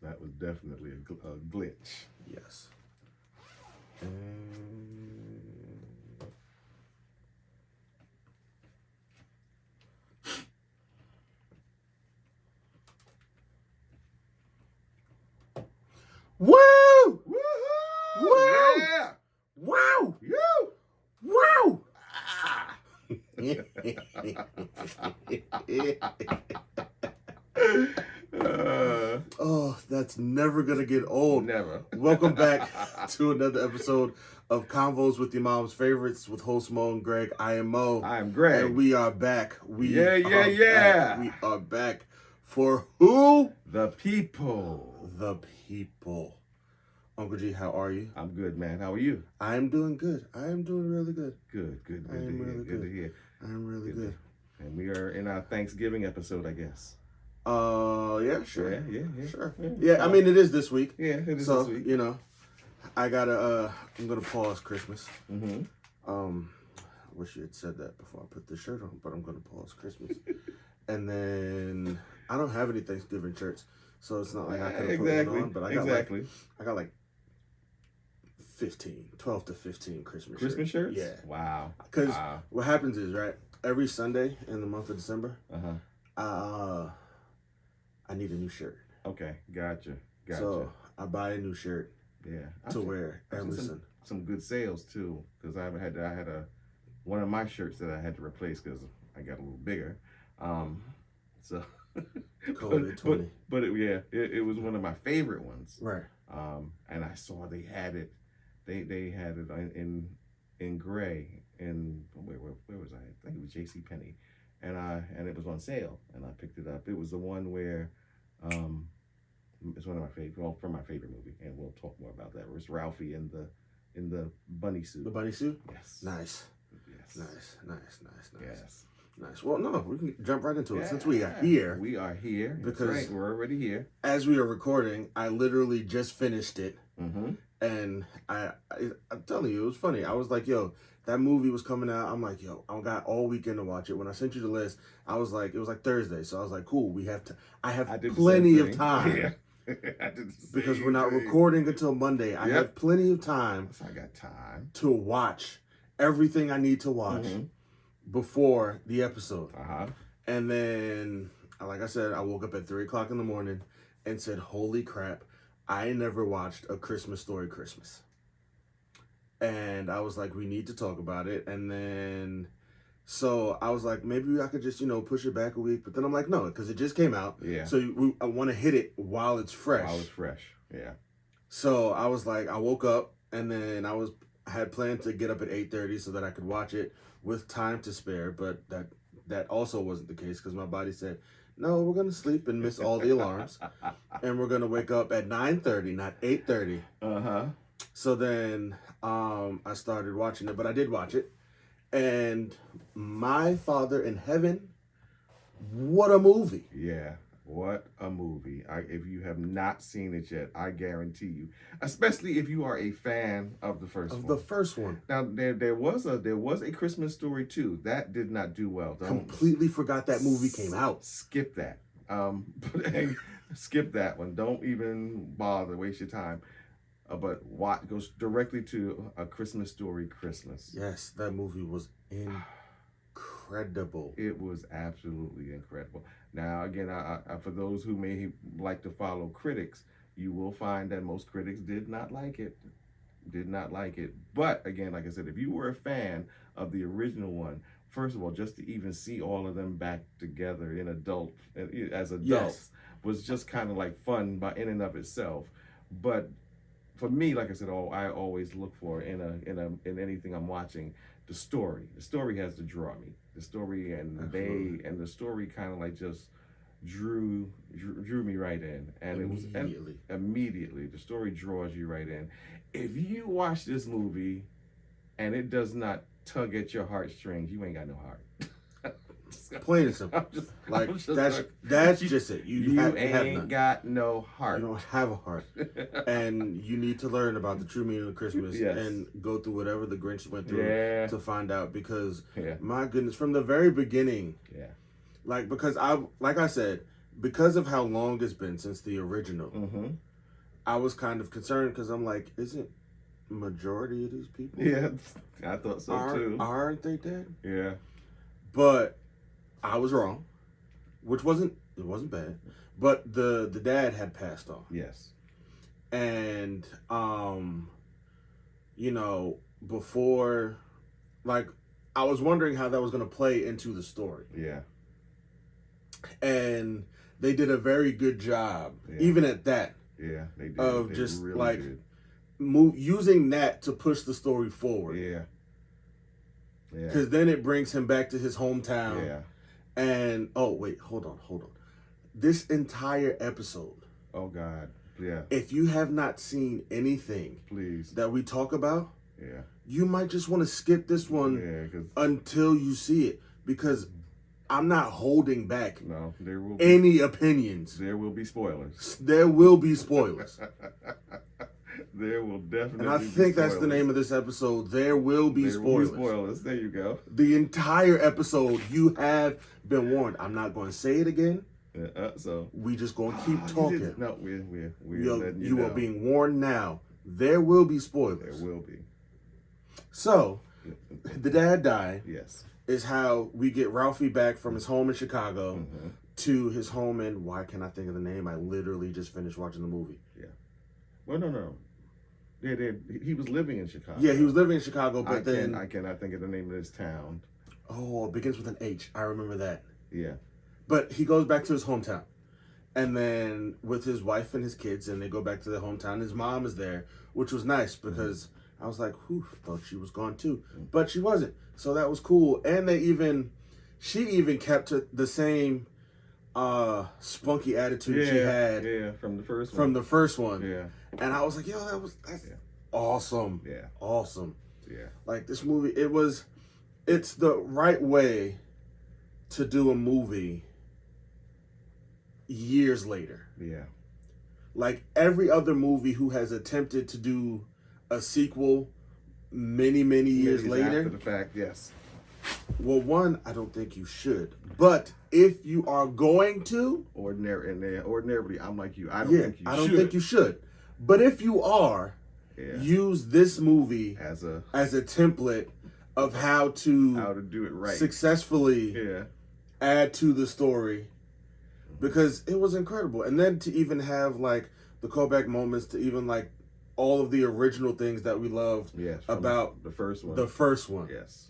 That was definitely a glitch. Yes. Woo! Woohoo! Woo! Yeah! Wow! You! Wow! Oh, that's never gonna get old. Never. Welcome back to another episode of Convos with Your Mom's Favorites with host Moe and Greg. I am Moe. I am Greg. And we are back. Yeah. Back. We are back for who? The people. The people. Uncle G, how are you? I'm good, man. How are you? I am doing good. I am doing really good. Good I am really Good to hear. I am really good. And we are in our Thanksgiving episode, I guess. Yeah, sure. Yeah. Sure. Yeah, I mean, it is this week. Yeah, it is So, this week. you know, I'm gonna pause Christmas. Mm-hmm. I wish you had said that before I put this shirt on, but I'm gonna pause Christmas. And then, I don't have any Thanksgiving shirts, so it's not like I could have put one on, but I got like 12 to 15 Christmas shirts? Yeah. Wow. Because what happens is, right, every Sunday in the month of December, I need a new shirt. Okay, gotcha. So I buy a new shirt. Yeah. To wear every Sunday. Some good sales too, because I had one of my shirts that I had to replace because I got a little bigger. So COVID-20. But it was one of my favorite ones. Right. And I saw they had it. They had it in gray, and where was I? I think it was JCPenney. And it was on sale, and I picked it up. It was the one where it's one of my favorite, well, from my favorite movie, and we'll talk more about that. It was Ralphie in the bunny suit. The bunny suit? Yes. Nice. Yes. Nice. Nice. Well, no, we can jump right into it since we are here. We are here. Because right, we're already here. As we are recording, I literally just finished it. Mm-hmm. And I'm telling you, it was funny. I was like, yo, that movie was coming out. I'm like, yo, I got all weekend to watch it. When I sent you the list, I was like, it was like Thursday. So I was like, cool, I have plenty of time. Yeah. Because we're not recording until Monday. I have plenty of time. I got time to watch everything I need to watch before the episode. And then, like I said, I woke up at 3 o'clock in the morning and said, holy crap, I never watched A Christmas Story Christmas. And I was like, we need to talk about it. And then, so I was like, maybe I could just, push it back a week. But then I'm like, no, because it just came out. Yeah. So I want to hit it while it's fresh. Yeah. So I was like, I woke up and then I had planned to get up at 8:30 so that I could watch it with time to spare. But that also wasn't the case because my body said, no, we're going to sleep and miss all the alarms. And we're going to wake up at 9:30, not 8:30. So then I started watching it, but I did watch it. And my Father in Heaven, what a movie. Yeah, what a movie. If you have not seen it yet, I guarantee you, especially if you are a fan of the first one. The first one. Now, there was a Christmas Story 2. That did not do well. Completely forgot that movie came out. Skip that. Skip that one. Don't even bother. Waste your time. But what goes directly to A Christmas Story Christmas. Yes, that movie was incredible. It was absolutely incredible. Now, again, I for those who may like to follow critics, you will find that most critics did not like it. But again, like I said, if you were a fan of the original one, first of all, just to even see all of them back together as adults was just kind of like fun in and of itself. But for me, like I said, I always look for in anything I'm watching the story. The story has to draw me. The story and the story kind of like just drew me right in, and immediately the story draws you right in. If you watch this movie and it does not tug at your heartstrings, you ain't got no heart. Plain and simple. That's just it. You ain't got no heart. You don't have a heart. And you need to learn about the true meaning of Christmas and go through whatever the Grinch went through to find out. Because my goodness, from the very beginning, because like I said, because of how long it's been since the original, Mm-hmm. I was kind of concerned because I'm like, isn't majority of these people Yeah, I thought so too. Aren't they dead? Yeah. But I was wrong, which wasn't bad. But the dad had passed on. Yes. And you know, before, like, I was wondering how that was going to play into the story. Yeah. And they did a very good job, Yeah. even at that. Yeah, they did. Of they just really like did. using that to push the story forward. Yeah. Yeah. Because then it brings him back to his hometown. Yeah. And oh wait, hold on. This entire episode. Oh God. Yeah. If you have not seen anything, Please. that we talk about, Yeah. you might just want to skip this one until you see it, because I'm not holding back No, there will be any opinions. There will be spoilers. There will be spoilers. There will definitely And I be think that's spoilers. the name of this episode. There will be There spoilers. will be spoilers. There you go. The entire episode, you have been warned. I'm not going to say it again. So We just going to keep talking. No, we're letting You know. are being warned now. There will be spoilers. There will be. So, the dad died Yes. is how we get Ralphie back from his home in Chicago Mm-hmm. to his home in, why can't I think of the name? I literally just finished watching the movie. Yeah. Well, no. Yeah, he was living in Chicago. Yeah, he was living in Chicago, but I cannot think of the name of this town. Oh, it begins with an H. I remember that. Yeah. But he goes back to his hometown. And then with his wife and his kids, and they go back to their hometown. His mom is there, which was nice because I was like, whew, thought she was gone too. But she wasn't. So that was cool. And she even kept the same spunky attitude she had from the first one. from the first one. Yeah. And I was like, yo, that's awesome. Yeah. Awesome. Yeah. Like this movie, it's the right way to do a movie years later. Yeah. Like every other movie who has attempted to do a sequel many years later. After the fact, yes. Well, one, I don't think you should. But if you are going to, Ordinarily, I'm like you. I don't think you should. But if you are, use this movie as a template of how to do it right successfully add to the story, because it was incredible. And then to even have like the callback moments to even like all of the original things that we loved about the first one. The first one. Yes.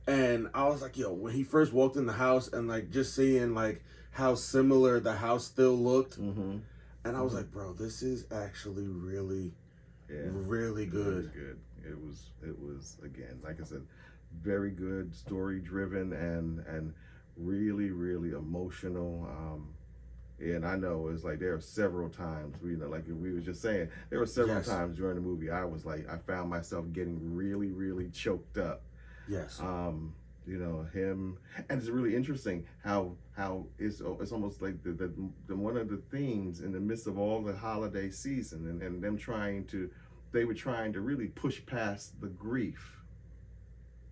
And I was like, yo, when he first walked in the house and like just seeing like how similar the house still looked. Mm-hmm. And I was like, bro, this is actually really, really good. It was again, like I said, very good, story driven and really, really emotional. And I know it's like there are several times, like we were just saying, there were several times during the movie I was like, I found myself getting really, really choked up. Yes. Him, and it's really interesting how it's almost like the one of the themes in the midst of all the holiday season and them they were trying to really push past the grief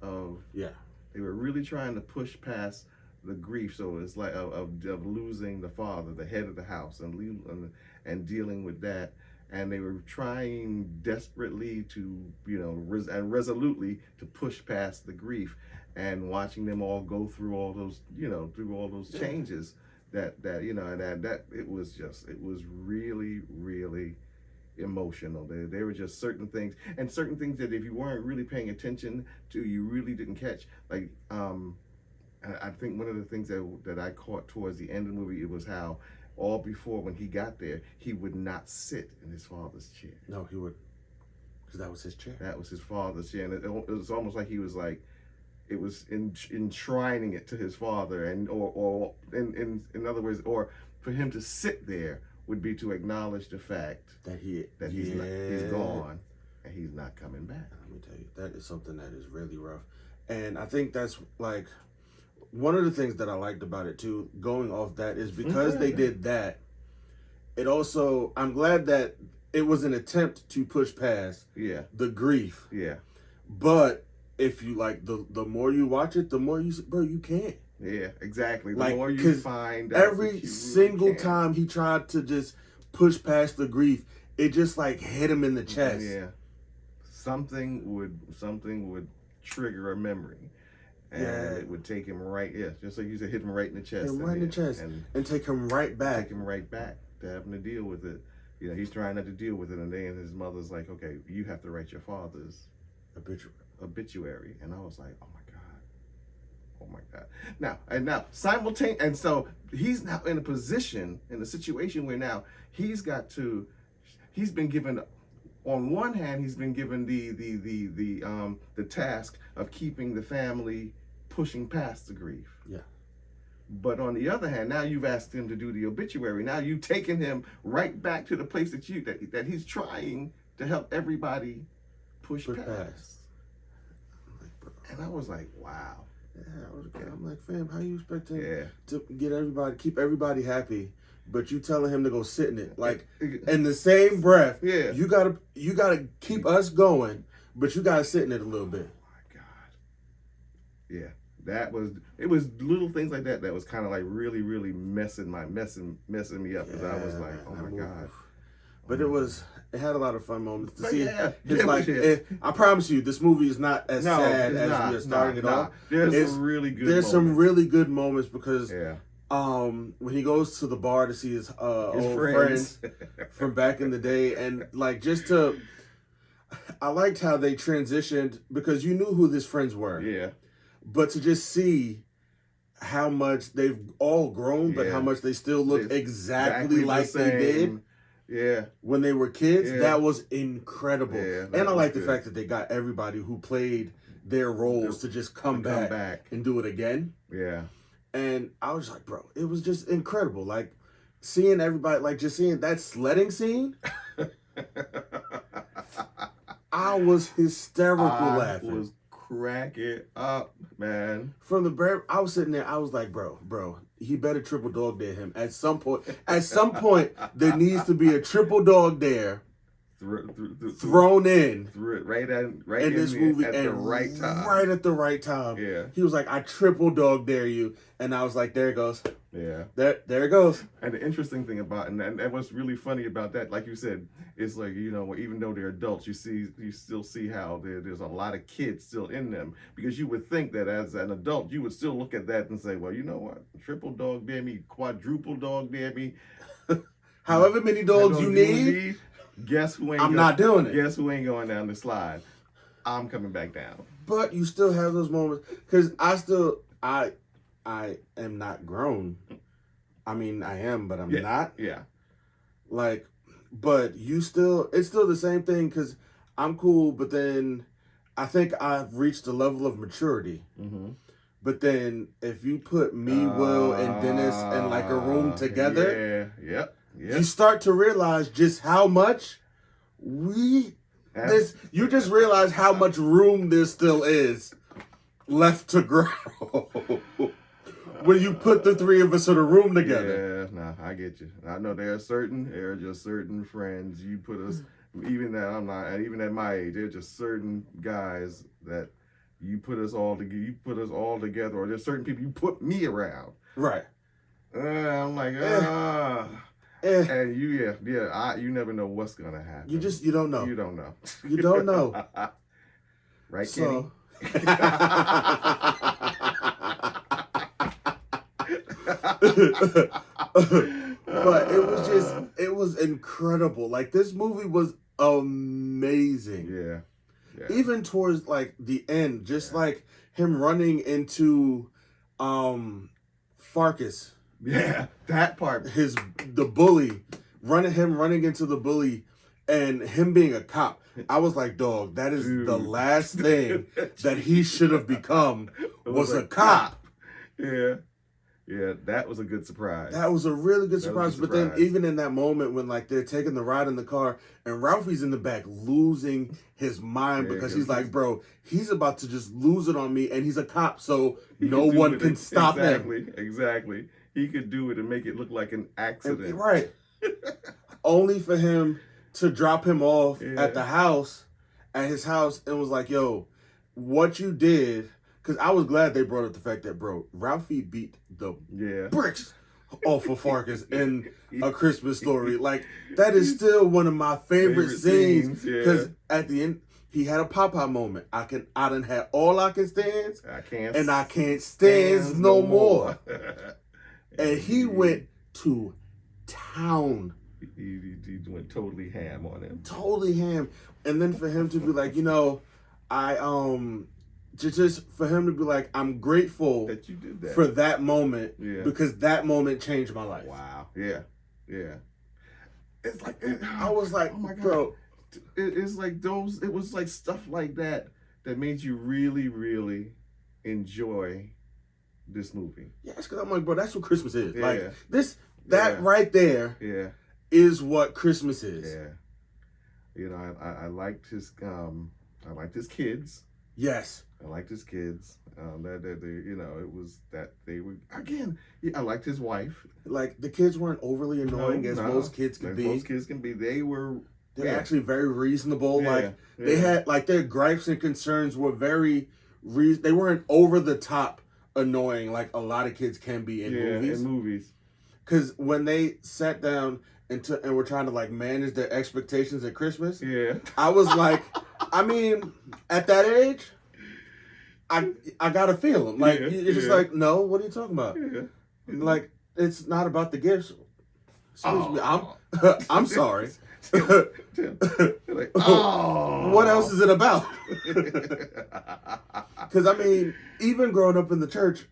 of they were really trying to push past the grief. So it's like of losing the father, the head of the house, and dealing with that. And they were trying desperately to, and resolutely to push past the grief, and watching them all go through all those, changes that it was really, really emotional. There were just certain things that if you weren't really paying attention to, you really didn't catch. Like, I think one of the things that I caught towards the end of the movie, it was how all before when he got there, he would not sit in his father's chair. No, he would, because that was his chair. That was his father's chair, and it was almost like he was like, it was enshrining it to his father, and or in other words, or for him to sit there would be to acknowledge the fact that he's gone and he's not coming back. Let me tell you, that is something that is really rough, and I think that's like. One of the things that I liked about it too, going off that, is because they did that, it also, I'm glad that it was an attempt to push past the grief. Yeah. But if you like, the more you watch it, the more you can't. Yeah, exactly. The Like, more you 'cause find out, every that you really single can. time he tried to just push past the grief, it just like hit him in the chest. Yeah, something would trigger a memory, and Yeah, it would take him right. Yeah, just like you said, hit him right in the hit chest, him right in the chest, and take him right back. take him right back to having to deal with it. You know, he's trying not to deal with it, and then his mother's like, "Okay, you have to write your father's obituary," and I was like, "Oh my god, oh my god!" Now simultaneous, and so he's now in a position, in a situation where now he's got to, he's been given. On one hand, he's been given the task of keeping the family pushing past the grief. Yeah. But on the other hand, now you've asked him to do the obituary. Now you've taken him right back to the place that he's trying to help everybody push past. And I was like, wow. Yeah, I'm like, fam, how you expect him Yeah. to keep everybody happy, but you telling him to go sit in it? Like, in the same breath, Yeah. you gotta keep us going, but you gotta sit in it a little bit. Oh my God. Yeah. It was little things like that was kind of like really, really messing me up, because I was like, oh my God. But it had a lot of fun moments to But see. yeah, It's it like, was- I promise you, this movie is not as sad it's as not, we are starting it off. There's some really good There's some moments. really good moments because Yeah. when he goes to the bar to see his old friends from back in the day, and like I liked how they transitioned, because you knew who his friends were. Yeah. But to just see how much they've all grown, but how much they still look exactly like the they same. did Yeah. when they were kids. Yeah. That was incredible. Yeah, and I like good. the fact that they got everybody who played their roles to just come back and do it again. Yeah. And I was like, bro, it was just incredible. Like, seeing everybody, like, just seeing that sledding scene, I was hysterical laughing. I was cracking up, man. From the very, I was sitting there, I was like, bro, he better triple dog dare him. At some point, there needs to be a triple dog dare thrown in in this movie at the right time. Right at the right time. Yeah. He was like, I triple dog dare you. And I was like, there it goes. Yeah. There it goes. And the interesting thing about and what's really funny about that, like you said, it's like, you know, even though they're adults, you still see how there's a lot of kids still in them, because you would think that as an adult you would still look at that and say, well, you know what, triple dog dare me, quadruple dog dare me, however many dogs you need. Guess who ain't? I'm not doing it. Guess who ain't going down the slide? I'm coming back down. But you still have those moments, because I am not grown. I mean, I am, but I'm not. Yeah. Like, but it's still the same thing, because I'm cool, but then I think I've reached a level of maturity. Mm-hmm. But then if you put me, Will, and Dennis in like a room together, you start to realize just how much you just realize how much room there still is left to grow when you put the three of us in a room together. Yeah, I get you. I know there are just certain friends you put us, even at my age, there are just certain guys that you put us all together, or there's certain people you put me around. Right. I'm like, and you never know what's gonna happen. You don't know. You don't know. You don't know. Right, Kenny? But it was incredible. Like, this movie was amazing. Yeah. Even towards like the end, just like him running into Farkas. Yeah, that part. The bully. Running into the bully and him being a cop. I was like, dog, that is the last thing that he should have become was a cop. Yeah. Yeah, that was a good surprise. That was a really good surprise. But then even in that moment when like they're taking the ride in the car and Ralphie's in the back losing his mind because he's like, bro, he's about to just lose it on me, and he's a cop, so no one can stop him. Exactly. He could do it and make it look like an accident. Right. Only for him to drop him off at his house, and was like, yo, what you did, because I was glad they brought up the fact that, bro, Ralphie beat the bricks off of Farkas in A Christmas Story. Like, that is still one of my favorite scenes. Because at the end, he had a pop-out moment. I done had all I can stand, and I can't stand no more. And he went to town. He went totally ham on him. Totally ham. And then for him to be like, just for him to be like, I'm grateful that you did that for that moment because that moment changed my life. Wow. Yeah. It's like I was like, oh my God, bro. It's like those. It was like stuff like that made you really, really enjoy this movie. Yeah, it's because I'm like, bro, that's what Christmas is. Like that right there. Yeah. Is what Christmas is. Yeah. I liked his I liked his kids. Yes. I liked his kids. That it was that they were again. I liked his wife. Like the kids weren't overly annoying as most kids can be. Most kids can be. They're actually very reasonable. They had like their gripes and concerns were very they weren't over the top annoying like a lot of kids can be in movies. Because when they sat down and were trying to like manage their expectations at Christmas, I was like, I mean, at that age, I gotta feel them. Like it's just like, no, what are you talking about? Like it's not about the gifts. Excuse me, I'm sorry. Like, oh. What else is it about? Because I mean, even growing up in the church,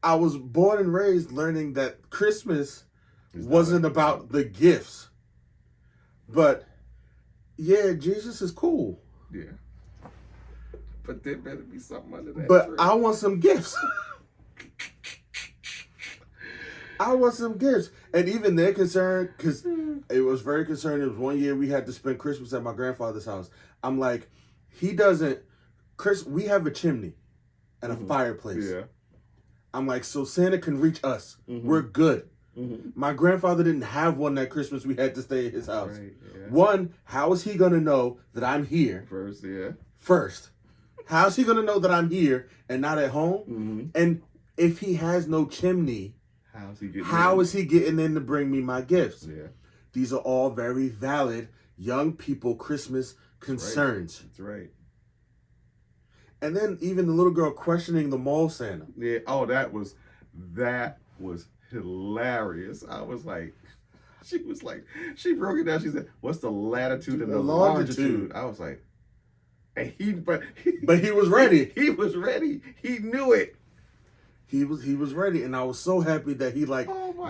I was born and raised learning that Christmas wasn't about the gifts. But yeah, Jesus is cool. Yeah. But there better be something under that But tree. I want some gifts. I want some gifts. And even they're concerned, because it was very concerned. It was one year we had to spend Christmas at my grandfather's house. I'm like, we have a chimney and a fireplace. Yeah. I'm like, so Santa can reach us. We're good. My grandfather didn't have one that Christmas. We had to stay at his house. Right, yeah. One, how is he going to know that I'm here? First. How's he going to know that I'm here and not at home? And if he has no chimney, how is he getting in to bring me my gifts? Yeah. These are all very valid young people Christmas concerns. That's right. And then even the little girl questioning the mall Santa. Yeah. Oh, that was hilarious. I was like, she broke it down. She said, "What's the latitude and the longitude?" I was like, but he was ready. He was ready. He knew it. He was ready, and I was so happy that he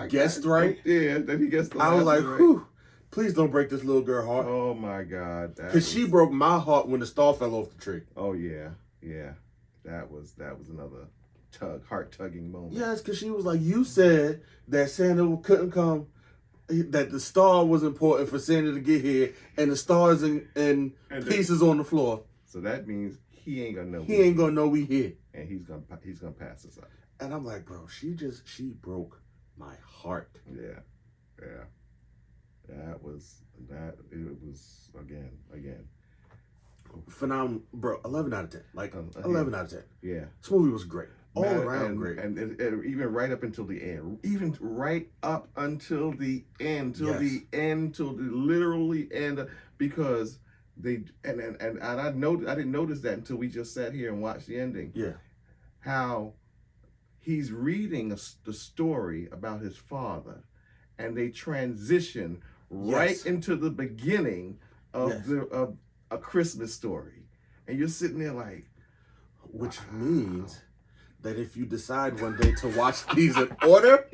guessed right. Yeah, that he guessed. I was like, whew, please don't break this little girl's heart. Oh my God, because she broke my heart when the star fell off the tree. Oh yeah. That was another heart-tugging moment. Yes, because she was like, you said that Santa couldn't come, that the star was important for Santa to get here, and the stars and pieces on the floor. So that means he ain't gonna know. He ain't gonna know we here, and he's gonna pass us up. And I'm like, bro, she broke my heart. Yeah. It was again. Phenomenal, bro. 11 out of 10. 11 out of 10. Yeah. This movie was great. All around great. And even right up until the end. Even right up until the end. Till the literally end. Because they and I didn't notice that until we just sat here and watched the ending. Yeah. How he's reading the story about his father, and they transition right into the beginning of A Christmas Story, and you're sitting there like, which means that if you decide one day to watch these in order,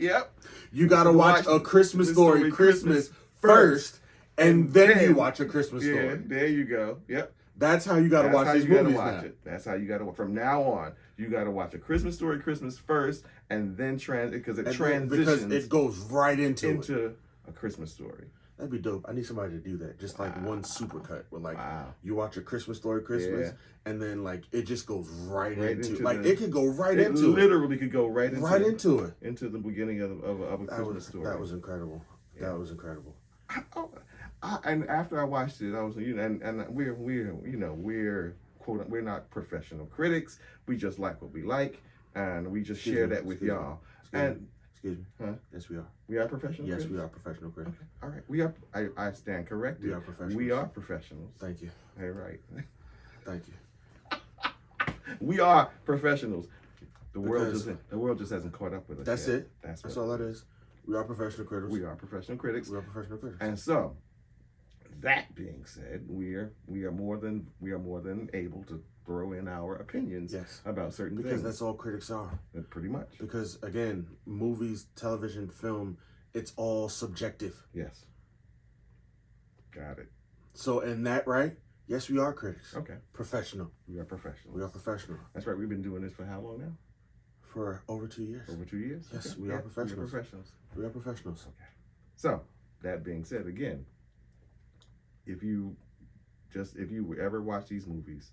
you gotta watch A Christmas Story Christmas first, and then you watch A Christmas Story. Yeah, there you go. Yep. That's how you gotta watch these movies now. That's how you gotta. From now on, you gotta watch A Christmas Story Christmas first, and then because it goes right into A Christmas Story. That'd be dope. I need somebody to do that. Just one supercut where you watch A Christmas Story Christmas, and then it just goes right into it could go right into it. Literally could go right into it. Into the beginning of A Christmas Story. That was incredible. Yeah. That was incredible. And after I watched it, I was and we're quote we're not professional critics. We just like what we like, and we just Excuse share me, that with excuse me, y'all. Excuse me. Huh? Yes, we are. We are professional. Yes, critics? we are professional critics. Okay. All right. We are. I stand corrected. We are professionals. We are professionals. Thank you. All right. Thank you. We are professionals. The Because world just hasn't caught up with us. That's yet. it. That's all that is. We are professional critics. We are professional critics. We are professional critics. And so, that being said, we are more than able to throw in our opinions about certain things. Because that's all critics are. Pretty much. Because again, movies, television, film, it's all subjective. Yes. Got it. So in that, right? Yes, we are critics. Okay. Professional. We are professionals. We are professional. That's right. We've been doing this for how long now? For over 2 years. Over 2 years? Yes, Okay. we are professionals. We are professionals. We are professionals. Okay. So, that being said, again, if you ever watch these movies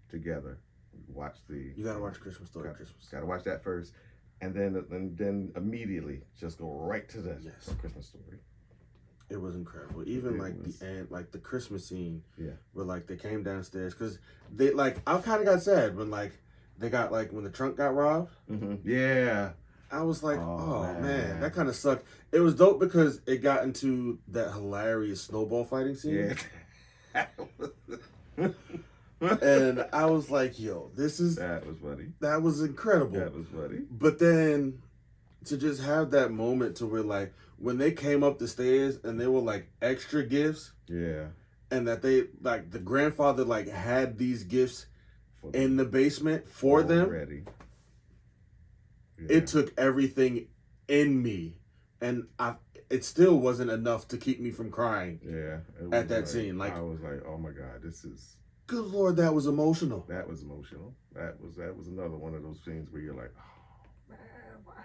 together, You gotta watch Christmas Story. Christmas. Gotta watch that first, and then immediately just go right to the Christmas Story. It was incredible. Even the end, like the Christmas scene, where like they came downstairs because they like I kind of got sad when like they got like when the trunk got robbed. Mm-hmm. Yeah. I was like, oh man, that kind of sucked. It was dope because it got into that hilarious snowball fighting scene. Yeah. And I was like, yo, that was funny. That was incredible. That was funny. But then to just have that moment to where like when they came up the stairs and they were like extra gifts. Yeah. And that they like the grandfather like had these gifts in the basement for them. Already. Yeah. It took everything in me, and it still wasn't enough to keep me from crying. Yeah. At that scene, like I was like, oh my God, this is. Good Lord, that was emotional. That was emotional. That was another one of those scenes where you're like, oh man, why?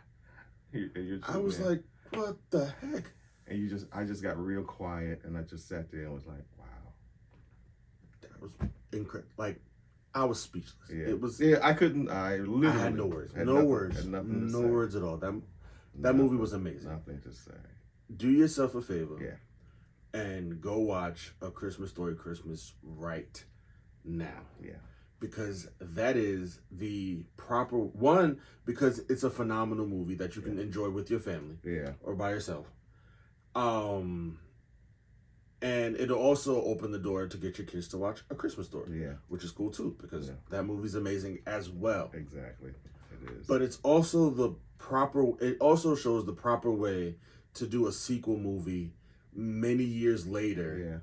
I was like, what the heck? And I just got real quiet, and I just sat there and was like, wow. That was incredible. Like, I was speechless. Yeah. It was. Yeah, I couldn't. I literally had no words. Had no nothing, words. Had nothing to no say. words at all. That movie was amazing. Nothing to say. Do yourself a favor. Yeah. And go watch A Christmas Story Christmas right now. Yeah. Because that is the proper one. Because it's a phenomenal movie that you can enjoy with your family. Yeah. Or by yourself. And it'll also open the door to get your kids to watch A Christmas Story. Yeah. Which is cool too, because that movie's amazing as well. Exactly. It is. But it also shows the proper way to do a sequel movie many years later. Yeah.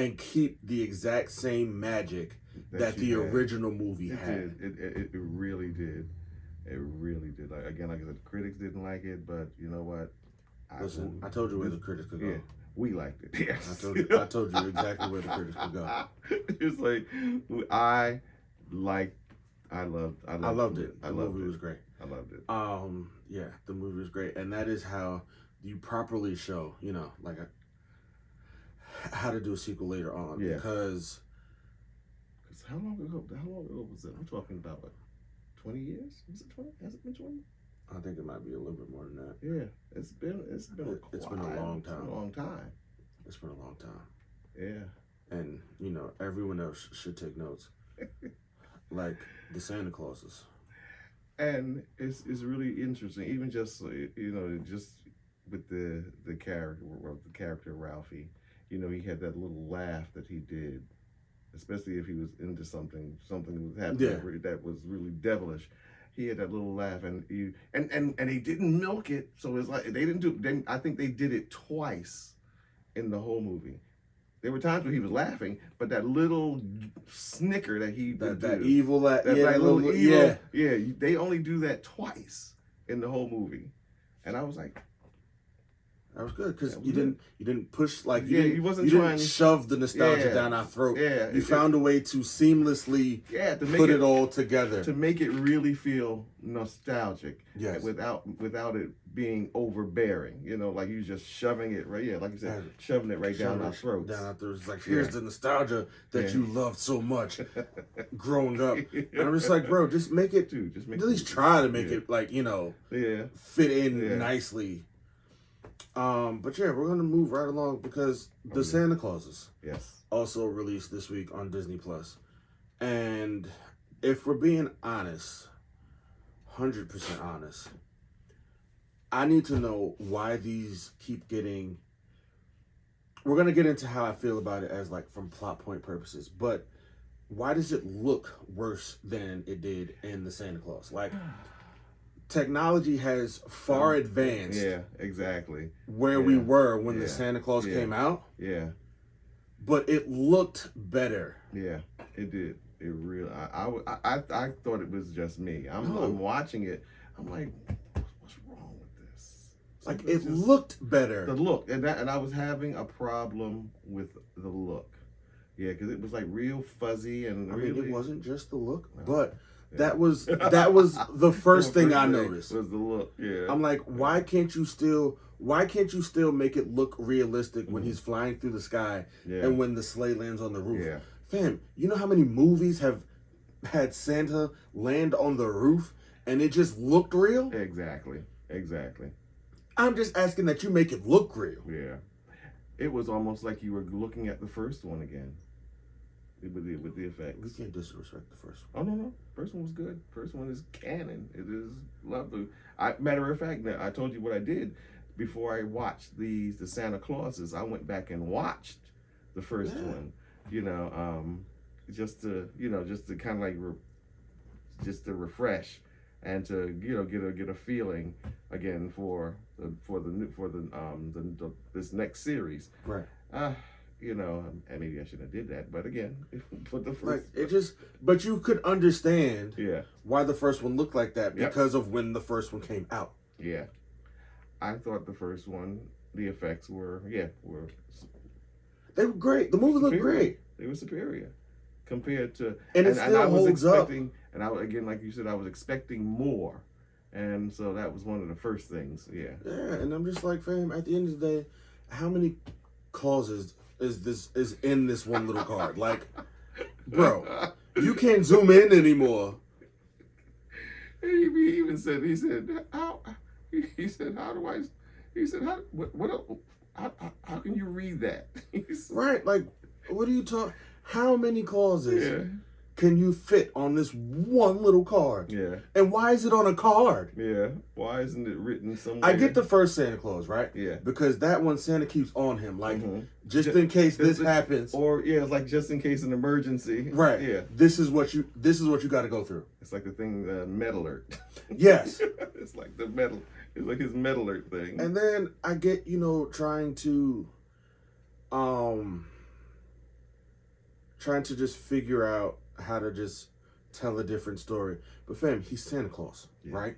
And keep the exact same magic that the original movie had. It really did. It really did. Like again, like I said, the critics didn't like it, but you know what? Listen, I told you where the critics could go. Yeah, we liked it. Yes. I told you exactly where the critics could go. It's like I loved it. The movie was great. I loved it. Yeah, the movie was great, and that is how you properly show, like how to do a sequel later on. Yeah. Because how long ago was it? I'm talking about what, 20 years? Was it 20? Has it been 20? I think it might be a little bit more than that. Yeah, it's been a long time. It's been a long time. It's been a long time. Yeah. And everyone else should take notes, like the Santa Clauses. And it's really interesting, even just just with the character Ralphie. He had that little laugh that he did, especially if he was into something was happening that was really devilish. He had that little laugh, and he didn't milk it. So it's like I think they did it twice in the whole movie. There were times where he was laughing, but that little snicker that he that evil little evil, they only do that twice in the whole movie, and I was like. That was good because you didn't push you didn't shove the nostalgia down our throat. Yeah, you found a way to seamlessly put it all together to make it really feel nostalgic. Yes, without it being overbearing. Like you just shoving it right. Yeah, like you said, shoving it right down our throats. Down our throats. It's like here's the nostalgia that you loved so much growing up. And I'm just like, bro, just make it. Dude, just make at least try to make it like fit in nicely. But we're gonna move right along because the Santa Clauses yes also released this week on Disney Plus. And if we're being honest, 100% honest, I need to know why these keep getting. We're gonna get into how I feel about it as like from plot point purposes, but why does it look worse than it did in the Santa Claus? Like, technology has far advanced. Yeah, exactly. Where we were when the Santa Claus Yeah. came out. Yeah. But it looked better. Yeah, it did. It really. I thought it was just me. I'm watching it. I'm like, what's wrong with this? Like, it looked better. The look, and I was having a problem with the look. Yeah, because it was like real fuzzy and I really. mean, it wasn't just the look, but that was the first thing I noticed. Was the look? Yeah. I'm like, why can't you still make it look realistic when he's flying through the sky and when the sleigh lands on the roof? Yeah. Fam, you know how many movies have had Santa land on the roof and it just looked real? Exactly. I'm just asking that you make it look real. Yeah. It was almost like you were looking at the first one again. With the effects. We can't disrespect the first one. Oh, no. First one was good. First one is canon. It is lovely. Matter of fact, I told you what I did before I watched the Santa Clauses. I went back and watched the first one. Just to kind of like just to refresh and to get a feeling again for this next series. Right. And maybe I shouldn't have did that, but again, for the first, but you could understand, yeah, why the first one looked like that because of when the first one came out. Yeah, I thought the first one, the effects were they were great. The movie looked great. They were superior compared to, and it still holds up. And I again, like you said, I was expecting more, and so that was one of the first things. Yeah. Yeah, and I'm just like, fam, at the end of the day, how many clauses is in this one little card? Like, bro, you can't zoom in anymore. He even said, how can you read that? Right, like, what are you talking? How many clauses can you fit on this one little card? Yeah. And why is it on a card? Yeah. Why isn't it written somewhere? I get the first Santa Claus, right? Yeah. Because that one Santa keeps on him, like, just in case this happens. Or it's like just in case an emergency. Right. Yeah. This is what you got to go through. It's like the thing, med alert. Yes. It's like it's like his med alert thing. And then I get, trying to just figure out how to just tell a different story. But fam, he's Santa Claus, right?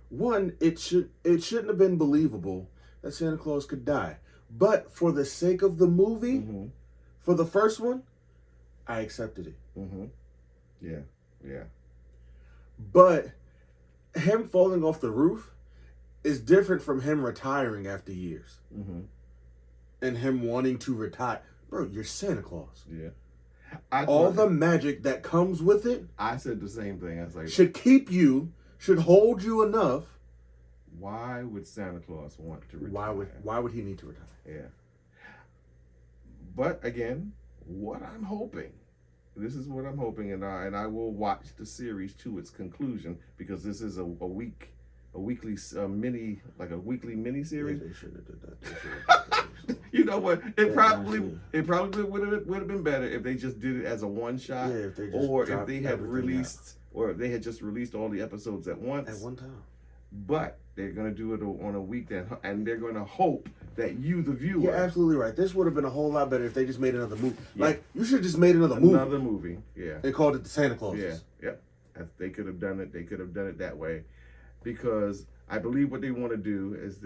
One, it shouldn't have been believable that Santa Claus could die. But for the sake of the movie, for the first one, I accepted it. Yeah. But him falling off the roof is different from him retiring after years. And him wanting to retire. Bro, you're Santa Claus. Yeah. All the magic that comes with it. I said the same thing. I was like, should hold you enough. Why would Santa Claus want to retire? Why would he need to retire? Yeah. But again, what I'm hoping, this is what I'm hoping, and I will watch the series to its conclusion, because this is a weekly mini series. Yeah, they should have did that. You know what? It probably would have been better if they just did it as a one shot, if they just or if they had just released all the episodes at once. At one time. But they're gonna do it on a week and they're gonna hope that you, the viewer. You're absolutely right. This would have been a whole lot better if they just made another movie. Yeah. Like, you should have just made another movie. Yeah. And called it the Santa Claus. Yeah. They could have done it. They could have done it that way, because I believe what they want to do is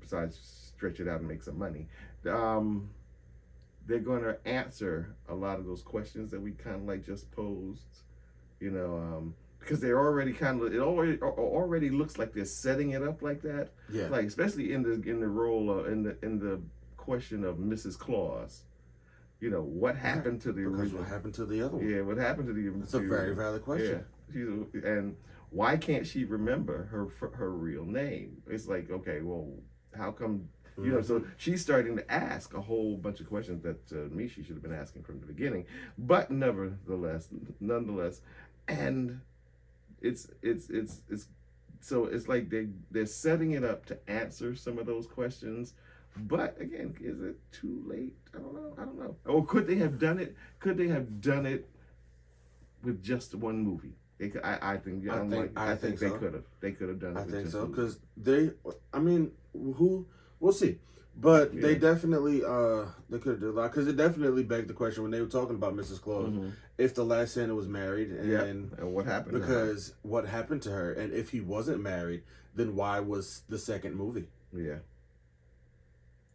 besides stretch it out and make some money, they're going to answer a lot of those questions that we kind of like just posed, because they're already it already looks like they're setting it up like that. Yeah. Like, especially in the role in the question of Mrs. Claus. What happened to the original? What happened to the other one? Yeah, what happened to the? That's a very valid question. Yeah, and why can't she remember her real name? It's like, okay, well, how come You know, so she's starting to ask a whole bunch of questions that to me she should have been asking from the beginning. But nonetheless, and it's so it's like they're setting it up to answer some of those questions. But again, is it too late? I don't know. Or could they have done it? Could they have done it with just one movie? I think they so. could have. They could have done it. I with think just so a movie. because we'll see. But they definitely they could have done a lot because it definitely begged the question when they were talking about Mrs. Claus if the last Santa was married and what happened because what happened to her, and if he wasn't married, then why was the second movie? Yeah.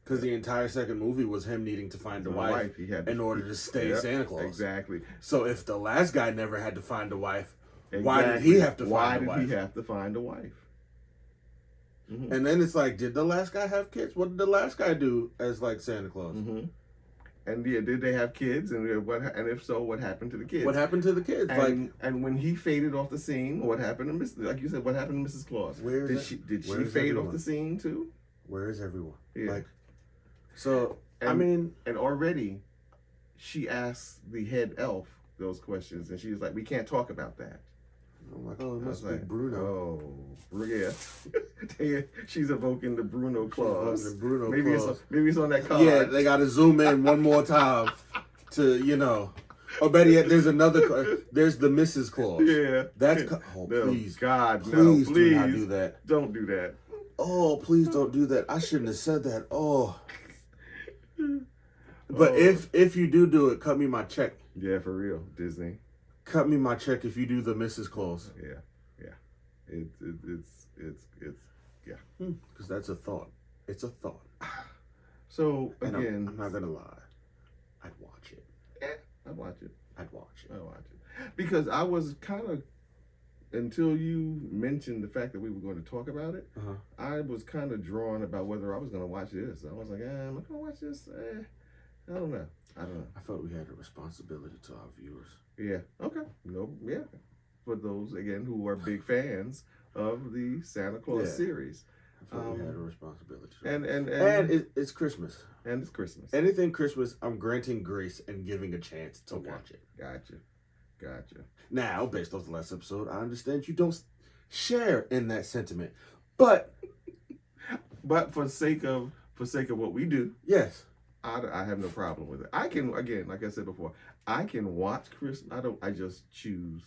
Because the entire second movie was him needing to find a wife in order to stay Santa Claus. Exactly. So if the last guy never had to find a wife, why did he have to find a wife? Why did he have to find a wife? Mm-hmm. And then it's like, did the last guy have kids? What did the last guy do as like Santa Claus? Mm-hmm. And did they have kids? And if so, what happened to the kids? What happened to the kids? And when he faded off the scene, what happened to like you said? What happened to Mrs. Claus? Did she fade off the scene too? Where is everyone? Yeah. Like, so and already, she asked the head elf those questions, and she was like, "We can't talk about that." I'm like, oh, it must be Bruno. Oh, yeah. She's evoking the Bruno clause. Maybe it's on that card. Yeah, they got to zoom in one more time to, Or better yet, there's another. There's the Mrs. Claus. Yeah. That's please, God, please no, do not do that. Don't do that. Oh, please don't do that. I shouldn't have said that. Oh. But if you do it, cut me my check. Yeah, for real, Disney. Cut me my check if you do the Mrs. Claus. Yeah. It's yeah. Because that's a thought. It's a thought. So and again, I'm not gonna lie. I'd watch it. Yeah, I'd watch it. I'd watch it because I was kind of until you mentioned the fact that we were going to talk about it. I was kind of drawn about whether I was going to watch this. I was like, am I going to watch this? I don't know. I felt we had a responsibility to our viewers. Yeah. Okay. No. Yeah. For those again who are big fans of the Santa Claus series, I felt we had a responsibility. And it's Christmas. And it's Christmas. Anything Christmas, I'm granting grace and giving a chance to watch it. Gotcha. Now, based off the last episode, I understand you don't share in that sentiment, but for sake of what we do, yes. I have no problem with it. I can, again, like I said before, I can watch Christmas. I just choose.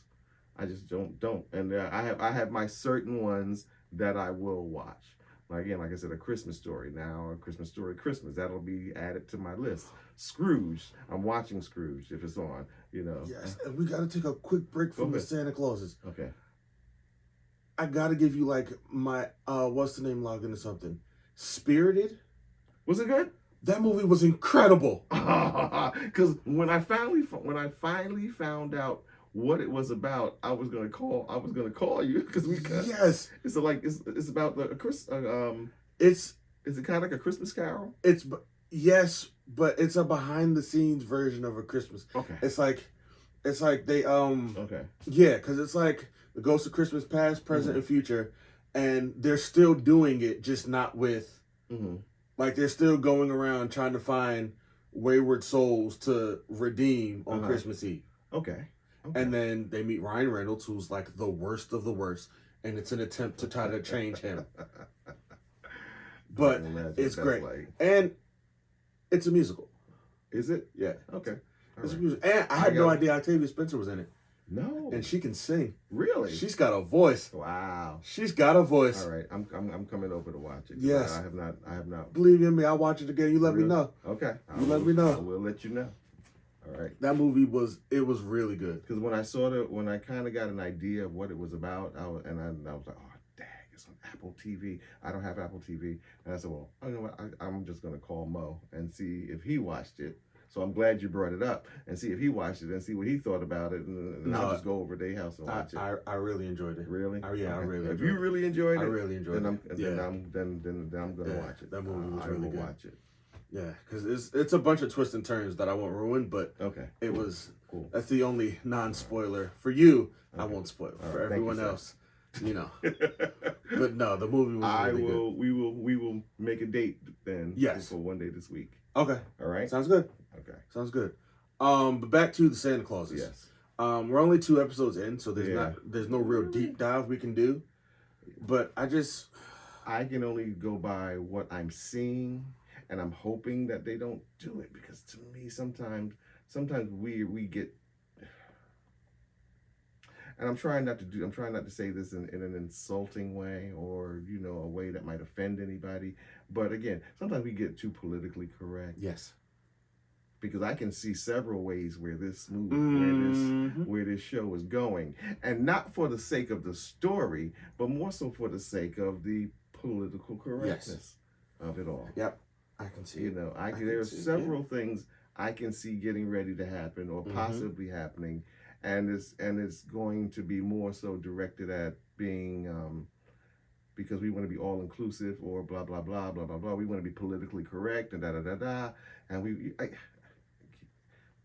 I just don't. And I have my certain ones that I will watch. Like I said, A Christmas Story. Now, A Christmas Story Christmas. That'll be added to my list. Scrooge. I'm watching Scrooge if it's on, Yes, and we got to take a quick break from the Santa Clauses. Okay. I got to give you like my, what's the name logged into something? Spirited? Was it good? That movie was incredible. Because when I finally found out what it was about, I was gonna call you because yes. It's about the Chris. Is it kind of like a Christmas Carol? Yes, but it's a behind the scenes version of A Christmas. Okay. It's like they Okay. Yeah, because it's like the Ghost of Christmas Past, Present, and Future, and they're still doing it, just not with. Like they're still going around trying to find wayward souls to redeem on Christmas Eve. Okay. And then they meet Ryan Reynolds, who's like the worst of the worst, and it's an attempt to try to change him. But it's great. And it's a musical. Is it? Yeah. Okay. It's a musical. And I had no idea Octavia Spencer was in it. No. And she can sing. Really? She's got a voice. Wow. She's got a voice. All right. I'm coming over to watch it. Yes. I have not. Believe you me, I'll watch it again. You let me know. Okay. Let me know. I will let you know. All right. That movie was really good. Because when I kind of got an idea of what it was about, I was like, oh, dang, it's on Apple TV. I don't have Apple TV. And I said, well, you know what? I'm just going to call Moe and see if he watched it. So I'm glad you brought it up and see if he watched it and see what he thought about it. And I'll just go over to their house and watch it. I really enjoyed it. Really? Yeah, okay. I really enjoyed it. If you really enjoyed it, I really enjoyed it. Then I'm going to watch it. That movie was really good. Watch it. Yeah, because it's a bunch of twists and turns that I won't ruin, but it was cool. That's the only non-spoiler for you. Okay. I won't spoil. For right, everyone else, You know. But no, the movie was really good. We will make a date then. Yes. For one day this week. Okay. All right. Sounds good. Okay. Sounds good. But back to the Santa Clauses. Yes. We're only 2 episodes in, so there's no real deep dive we can do. But I can only go by what I'm seeing, and I'm hoping that they don't do it, because to me sometimes we get, and I'm trying not to say this in an insulting way, or a way that might offend anybody, but again, sometimes we get too politically correct. Yes. Because I can see several ways where this movie, where this show is going, and not for the sake of the story, but more so for the sake of the political correctness of it all. Yep, I can see. There are several things I can see getting ready to happen or possibly happening, and it's going to be more so directed at being because we want to be all inclusive, or blah blah blah blah blah blah. We want to be politically correct and da da da da, and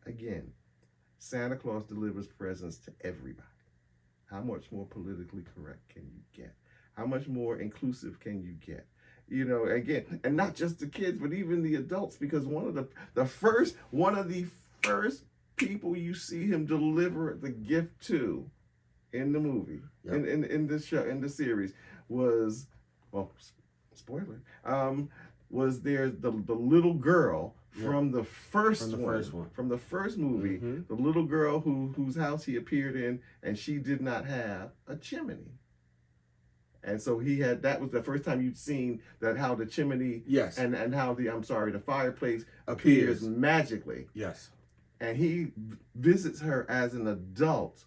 again, Santa Claus delivers presents to everybody. How much more politically correct can you get? How much more inclusive can you get? Again, and not just the kids, but even the adults, because one of the first people you see him deliver the gift to in the movie, in the show, in the series, was, well, spoiler, was there the little girl from the first one. From the first movie, the little girl whose house he appeared in, and she did not have a chimney. And so that was the first time you'd seen that, how the chimney, and how the fireplace appears magically. Yes. And he visits her as an adult.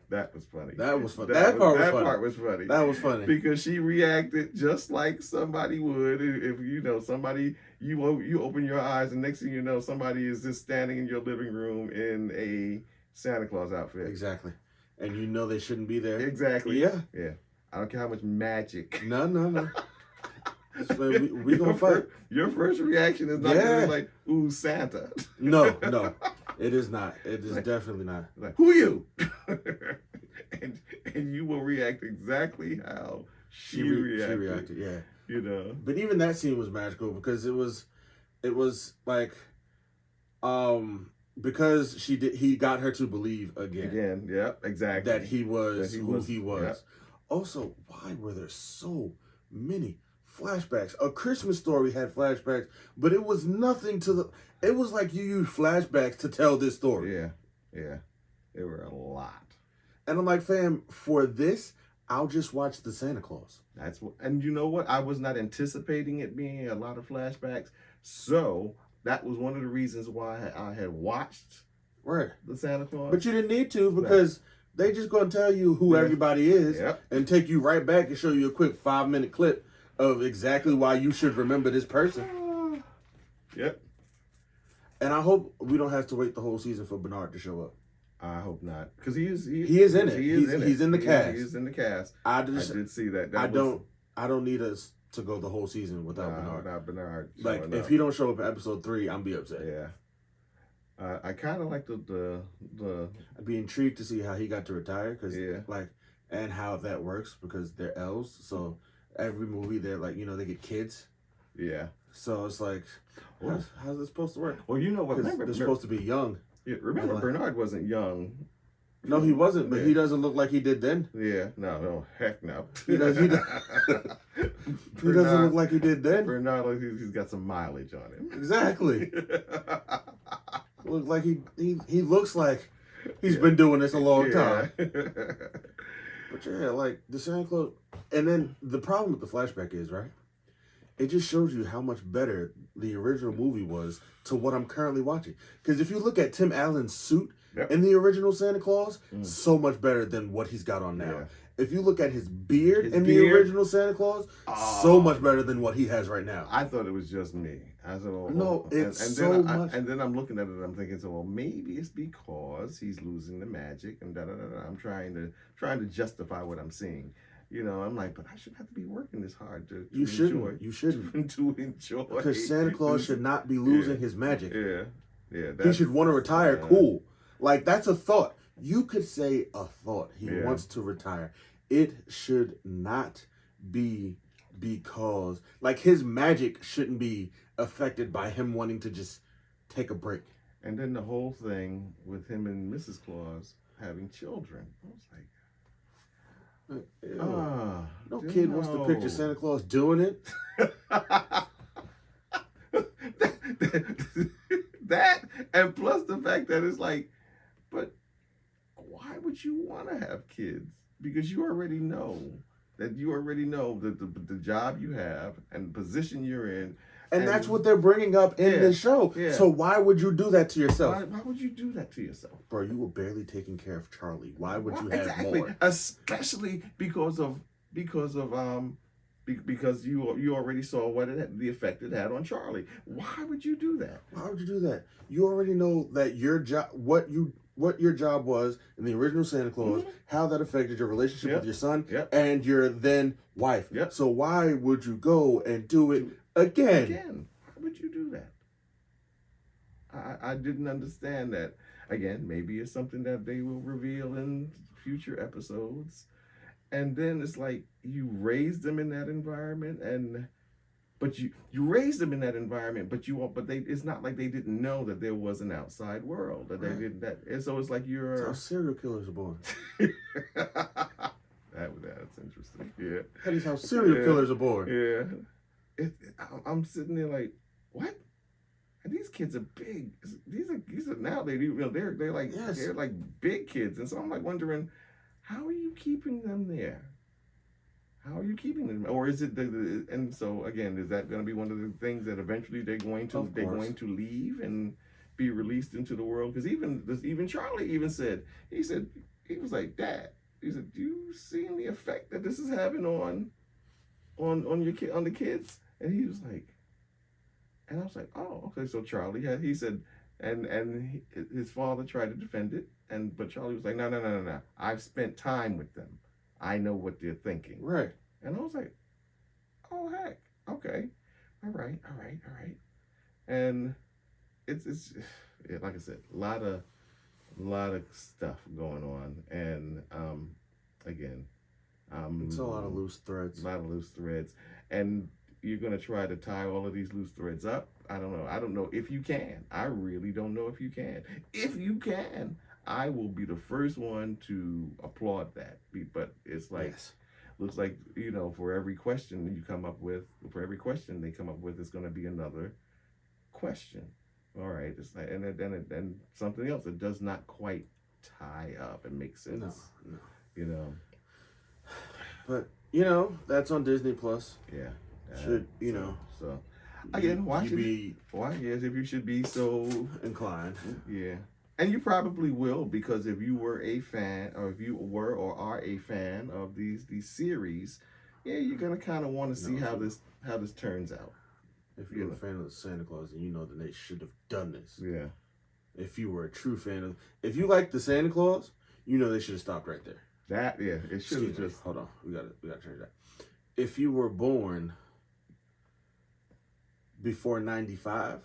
That was funny. That was funny. That part was funny. That was funny. Because she reacted just like somebody would if somebody, you open your eyes and next thing you know, somebody is just standing in your living room in a Santa Claus outfit. Exactly. And they shouldn't be there. Exactly. Yeah. Yeah. I don't care how much magic. No. So we gonna fight. Your first reaction is not gonna be like, ooh, Santa. No. It is not. It is definitely not. Like, who are you? and you will react exactly how she reacted. She reacted, yeah. But even that scene was magical, because it was like, because he got her to believe again. Yeah, exactly. That he was who he was. Yeah. Also, why were there so many flashbacks? A Christmas Story had flashbacks, but it was nothing it was like you used flashbacks to tell this story. Yeah. There were a lot. And I'm like, fam, for this, I'll just watch the Santa Claus. And you know what? I was not anticipating it being a lot of flashbacks. So that was one of the reasons why I had watched the Santa Claus. But you didn't need to, because they just going to tell you who everybody is and take you right back and show you a quick 5-minute clip of exactly why you should remember this person. Yep. And I hope we don't have to wait the whole season for Bernard to show up. I hope not, because he is in it. He's in the cast. He is in the cast. I did see that. I don't need us to go the whole season without Bernard. Not Bernard. Like, if he don't show up in episode 3, I'm be upset. Yeah. I kind of like the. I'd be intrigued to see how he got to retire, and how that works, because they're elves. So every movie they're like, they get kids. Yeah. So it's like, how's this supposed to work? Well, you know what? Remember, they're supposed to be young. Yeah, remember, Bernard wasn't young. No, he wasn't, but he doesn't look like he did then. Yeah, no, heck no. He doesn't look like he did then. Bernard, he's got some mileage on him. Exactly. Looks like he looks like he's been doing this a long time. But like the Santa Claus, and then the problem with the flashback is, it just shows you how much better the original movie was to what I'm currently watching. Because if you look at Tim Allen's suit in the original Santa Claus, so much better than what he's got on now. Yeah. If you look at his beard the original Santa Claus, so much better than what he has right now. I thought it was just me. I said, no, it's and so much. And then I'm looking at it and I'm thinking, maybe it's because he's losing the magic and da da da da. I'm trying to justify what I'm seeing. I'm like, but I shouldn't have to be working this hard to enjoy. You shouldn't. To enjoy. Because Santa Claus should not be losing his magic. Yeah. He should want to retire cool. Like, that's a thought. You could say a thought. He wants to retire. it should not be because like his magic shouldn't be affected by him wanting to just take a break. And then the whole thing with him and Mrs. Claus having children. I was like, No kid wants to picture Santa Claus doing it. that and plus the fact that it's like, but why would you want to have kids? Because you already know that the job you have and the position you're in. And that's what they're bringing up in this show. Yeah. So why would you do that to yourself? Why would you do that to yourself? Bro, you were barely taking care of Charlie. Why would you have more? Especially because you already saw the effect it had on Charlie. Why would you do that? Why would you do that? You already know that your job, what your job was in the original Santa Claus, how that affected your relationship with your son and your then wife. Yep. So why would you go and do it again? Why would you do that? I didn't understand that. Again, maybe it's something that they will reveal in future episodes. And then it's like you raised them in that environment, but you raised them in that environment, but it's not like they didn't know that there was an outside world that they didn't and so it's like That's how serial killers are born. That's interesting. Yeah, that is how serial killers are born. Yeah, I'm sitting there like, what? And these kids are big. These are now they're like they're like big kids, and so I'm like wondering, how are you keeping them there? How are you keeping them? Or is it and so again, is that going to be one of the things that eventually they're going to leave and be released into the world? Because even Charlie even said he was like, Dad, he said, do you see the effect that this is having on the kids? And he was like, and I was like, oh, okay. So Charlie he said, and his father tried to defend it, but Charlie was like, no. I've spent time with them. I know what they're thinking. Right. And I was like, oh heck, okay, all right. And it's like I said, a lot of stuff going on, and again, it's a lot of loose threads. And you're gonna try to tie all of these loose threads up. I don't know if you can. I really don't know if you can. If you can, I will be the first one to applaud that. But it's like, looks like, for every question they come up with, it's going to be another question. All right. It's like, and then something else that does not quite tie up and make sense. No. But, that's on Disney Plus. Yeah. Should, So, again, watch it. Why? Yes, if you should be so inclined. Yeah. And you probably will, because if you were a fan, or if you were or are a fan of these series, you're gonna kind of want to see how this turns out. If you're a fan of the Santa Claus, and you know that they should have done this. Yeah. If you were a true fan if you like the Santa Claus, they should have stopped right there. It should have just. Hold on, we gotta change that. If you were born before 95,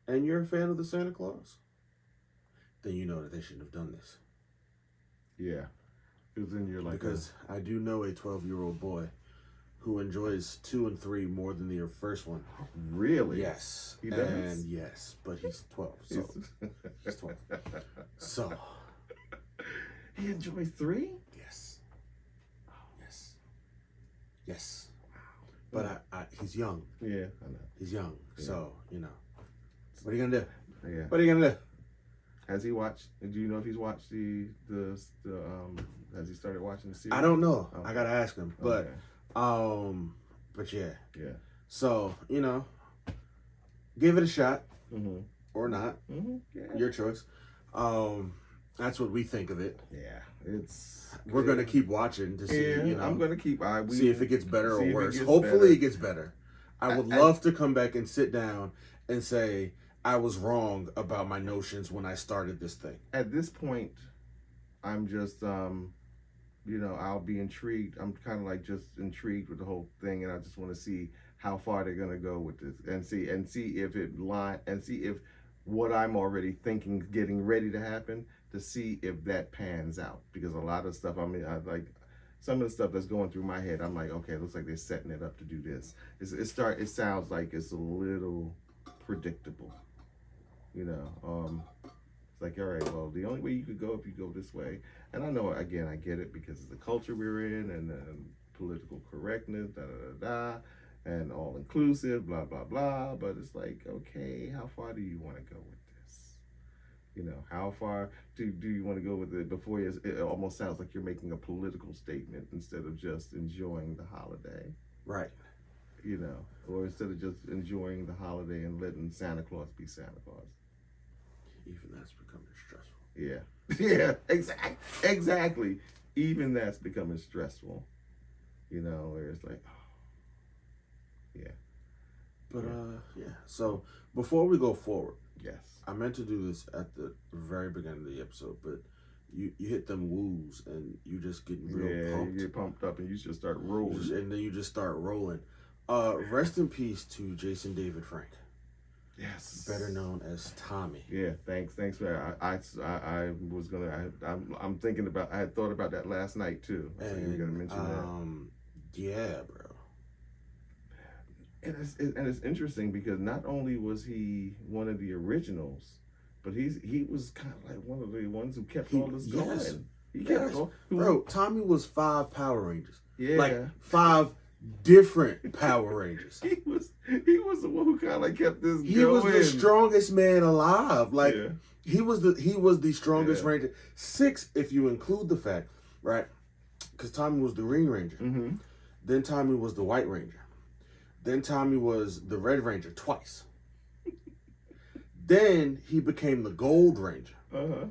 and you're a fan of the Santa Claus, then you know that they shouldn't have done this. Yeah. Because then you're like... Because I do know a 12-year-old boy who enjoys 2 and 3 more than the first one. Really? Yes. He does? And yes, but he's 12, so... he's 12. So... He enjoys 3? Yes. Yes. But he's young. Yeah, I know. He's young, so, What are you gonna do? Yeah. What are you gonna do? Has he watched? Do you know if he's watched the has he started watching the series? I don't know. Okay. I gotta ask him. But yeah. Yeah. So, give it a shot. Or not. Yeah. Your choice. That's what we think of it. Yeah. We're gonna keep watching to see, I'm gonna keep see if it gets better or worse. Hopefully it gets better. I would love to come back and sit down and say I was wrong about my notions when I started this thing. At this point, I'm just, I'll be intrigued. I'm kind of like just intrigued with the whole thing, and I just want to see how far they're gonna go with this, and see if what I'm already thinking, getting ready to happen, to see if that pans out, because a lot of stuff, I mean, I like some of the stuff that's going through my head. I'm like, okay, it looks like they're setting it up to do this. It sounds like it's a little predictable, you know. It's like, all right, well, the only way you could go if you go this way. And I know, again, I get it because of the culture we're in and political correctness, da da da da, and all inclusive, blah blah blah. But it's like, okay, how far do you want to go with this? You know, how far do you want to go with it before it almost sounds like you're making a political statement instead of just enjoying the holiday, Right. you know, or instead of just enjoying the holiday and letting Santa Claus be Santa Claus. Even that's becoming stressful. Yeah, yeah, exactly. Even that's becoming stressful, you know, where it's like, oh, yeah. But yeah. So before we go forward, Yes. I meant to do this at the very beginning of the episode, but you hit them woos and you just get real pumped. You get pumped up and you just start rolling. And then you just start rolling. Rest in peace to Jason David Frank. Yes. Better known as Tommy. Yeah, thanks for that. I was gonna. I'm thinking about. I had thought about that last night too. So you were gonna mention that. Yeah, bro. And it's interesting because not only was he one of the originals, but he was kind of like one of the ones who kept all this going. Yes. He kept all, Bro, Tommy was 5 Power Rangers. Yeah. Like 5 different Power Rangers. he was the one who kind of like kept this. He was the strongest man alive. Like Yeah. he was the strongest Yeah. Ranger. 6 if you include the fact, right? Because Tommy was the Green Ranger. Mm-hmm. Then Tommy was the White Ranger. Then Tommy was the Red Ranger twice. Then he became the Gold Ranger. Uh-huh.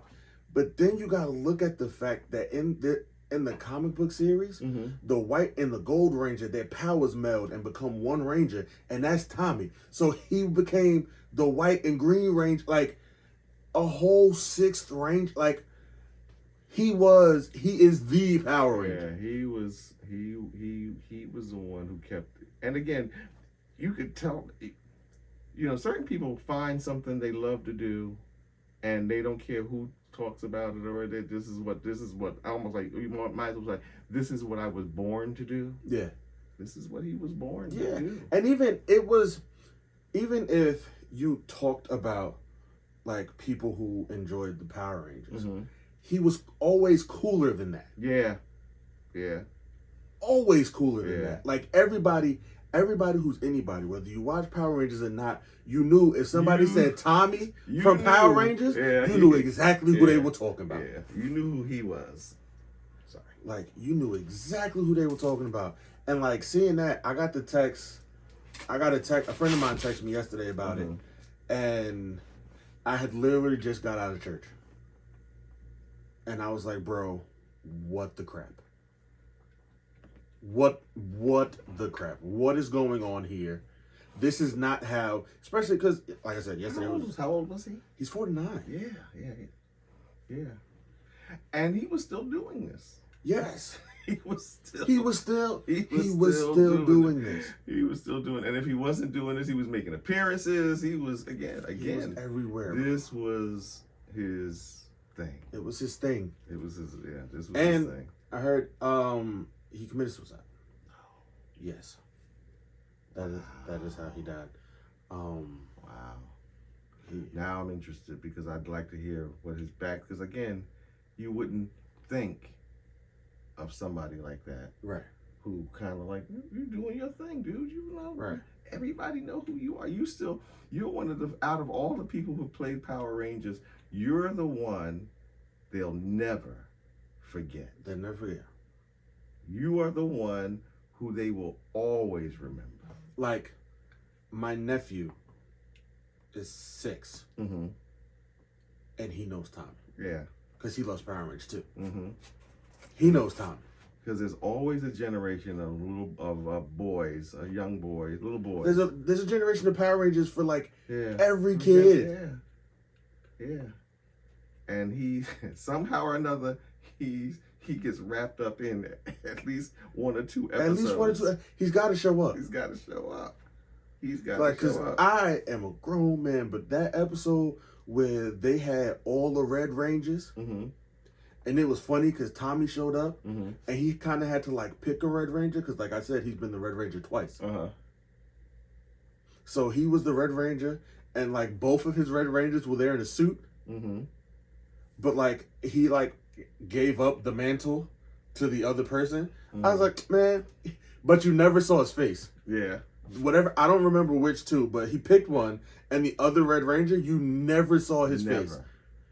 But then you gotta look at the fact that in the comic book series, Mm-hmm. the White and the Gold Ranger, their powers meld and become one Ranger, and that's Tommy. So he became the White and Green Ranger, like a whole 6th Ranger. Like he is the Power Ranger. Yeah, he was the one who kept. And again, you could tell. You know, certain people find something they love to do, and they don't care who talks about it, or that this is what almost like you might as well say, this is what I was born to do. Yeah. This is what he was born to Yeah. do. And even if you talked about like people who enjoyed the Power Rangers, Mm-hmm. he was always cooler than that. Yeah. Yeah. Always cooler than Yeah. that. Like everybody who's anybody, whether you watch Power Rangers or not, you knew if somebody said Tommy from Power Rangers, you knew exactly who they were talking about. Yeah. You knew who he was. Sorry. Like you knew exactly who they were talking about. And like seeing that, I got a text, a friend of mine texted me yesterday about it. And I had literally just got out of church. And I was like, bro, what the crap? What the crap? What is going on here? This is not how, especially because, like I said, yesterday How old was he? he's 49. Yeah. And he was still doing this. Yes. He was still doing this. He was still doing, and if he wasn't doing this, he was making appearances. He was again. He was everywhere. This was his thing. It was his thing. It was his This was And his thing. I heard he committed suicide. Yes. That is how he died. Wow. Now I'm interested because I'd like to hear what his back. Because again, you wouldn't think of somebody like that, right? Who kind of like, you're doing your thing, dude. You know, right? Everybody know who you are. You're one of the, out of all the people who played Power Rangers, you're the one they'll never forget. They'll never forget. You are the one who they will always remember. Like, my nephew is 6. Mm-hmm. And he knows Tommy. Yeah. Because he loves Power Rangers too. Mm-hmm. He knows Tommy. Because there's always a generation of boys, young boys, little boys. There's a generation of Power Rangers for like every kid. Yeah. And he somehow or another he gets wrapped up in at least 1 or 2 episodes. At least 1 or 2. He's got to show up. He's got to show up. I am a grown man, but that episode where they had all the Red Rangers, Mm-hmm. and it was funny because Tommy showed up, Mm-hmm. and he kind of had to like pick a Red Ranger because, like I said, he's been the Red Ranger twice. Uh-huh. So he was the Red Ranger, and like both of his Red Rangers were there in a suit, Mm-hmm. but like he like gave up the mantle to the other person. Mm-hmm. I was like, man, but you never saw his face. Yeah. Whatever, I don't remember which two, but he picked one, and the other Red Ranger, you never saw his face.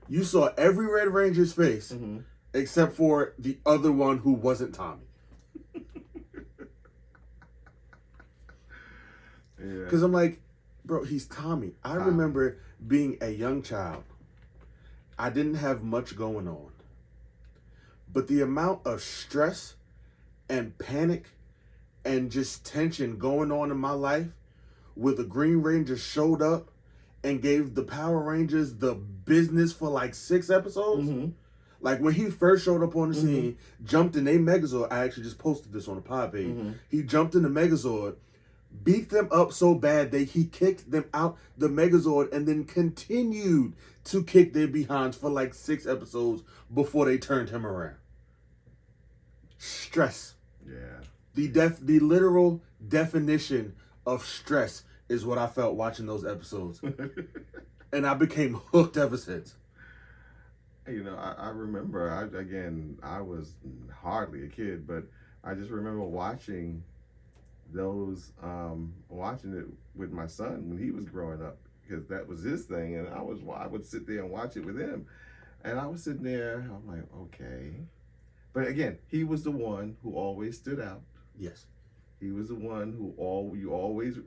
You saw every Red Ranger's face, Mm-hmm. except for the other one who wasn't Tommy. Yeah. Because I'm like, bro, he's Tommy. I remember being a young child. I didn't have much going on. But the amount of stress and panic and just tension going on in my life where the Green Ranger showed up and gave the Power Rangers the business for like 6 episodes. Mm-hmm. Like when he first showed up on the scene, jumped in a Megazord. I actually just posted this on the pod page. Mm-hmm. He jumped in the Megazord, beat them up so bad that he kicked them out the Megazord and then continued to kick their behinds for like 6 episodes before they turned him around. Stress. Yeah. The literal definition of stress is what I felt watching those episodes. And I became hooked ever since. You know, I remember, I was hardly a kid, but I just remember watching watching it with my son when he was growing up, because that was his thing, and I would sit there and watch it with him, and I was sitting there, I'm like, okay. But again, he was the one who always stood out. Yes. He was the one who you always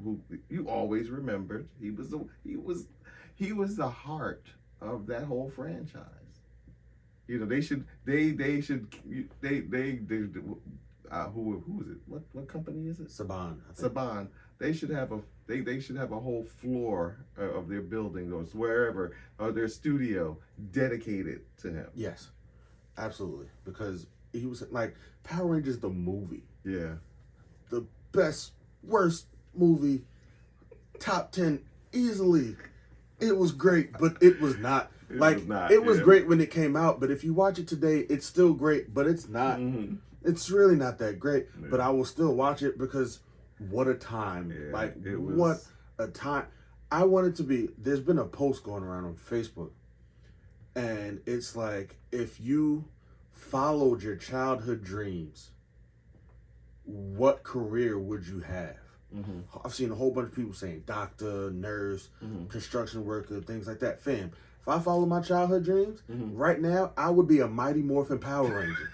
remembered. He was the heart of that whole franchise. You know, who is it? What company is it? Saban. Saban. They should have a whole floor of their building or wherever, or their studio dedicated to him. Yes, absolutely. Because he was like Power Rangers the movie. Yeah. The best, worst movie, top 10 easily. It was great, but it was not. It was great when it came out, but if you watch it today, it's still great, but it's not. Mm-hmm. It's really not that great, Yeah. but I will still watch it because what a time. Yeah, what a time. I want it to be, there's been a post going around on Facebook, and it's like, if you followed your childhood dreams, what career would you have? Mm-hmm. I've seen a whole bunch of people saying doctor, nurse, construction worker, things like that. Fam, if I follow my childhood dreams, right now, I would be a Mighty Morphin Power Ranger.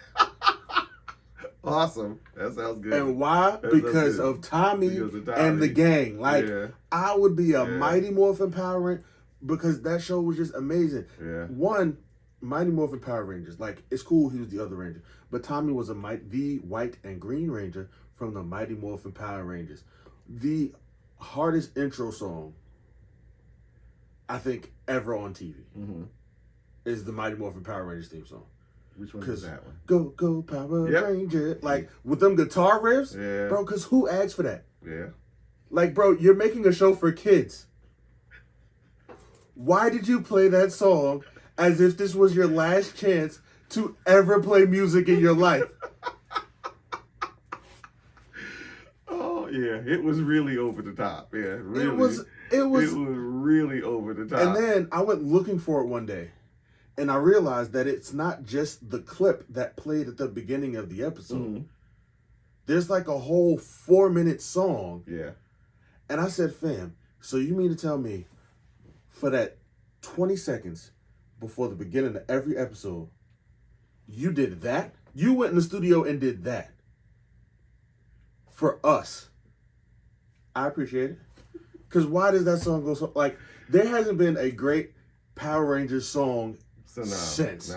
Awesome. That sounds good. And why? Because of Tommy and the gang. Like, I would be a Mighty Morphin Power Ranger because that show was just amazing. Yeah. One, Mighty Morphin Power Rangers. Like, it's cool he was the other Ranger. But Tommy was the White and Green Ranger from the Mighty Morphin Power Rangers. The hardest intro song, I think, ever on TV is the Mighty Morphin Power Rangers theme song. Which one is that one? Go Power Ranger. Like, with them guitar riffs, bro, because who asked for that? Yeah. Like, bro, you're making a show for kids. Why did you play that song as if this was your last chance to ever play music in your life? Oh, yeah. It was really over the top. Yeah. Really, it was really over the top. And then I went looking for it one day. And I realized that it's not just the clip that played at the beginning of the episode. There's like a whole 4-minute song. Yeah. And I said, fam, so you mean to tell me for that 20 seconds before the beginning of every episode, you did that? You went in the studio and did that for us. I appreciate it. Because why does that song go so... Like, there hasn't been a great Power Rangers song since.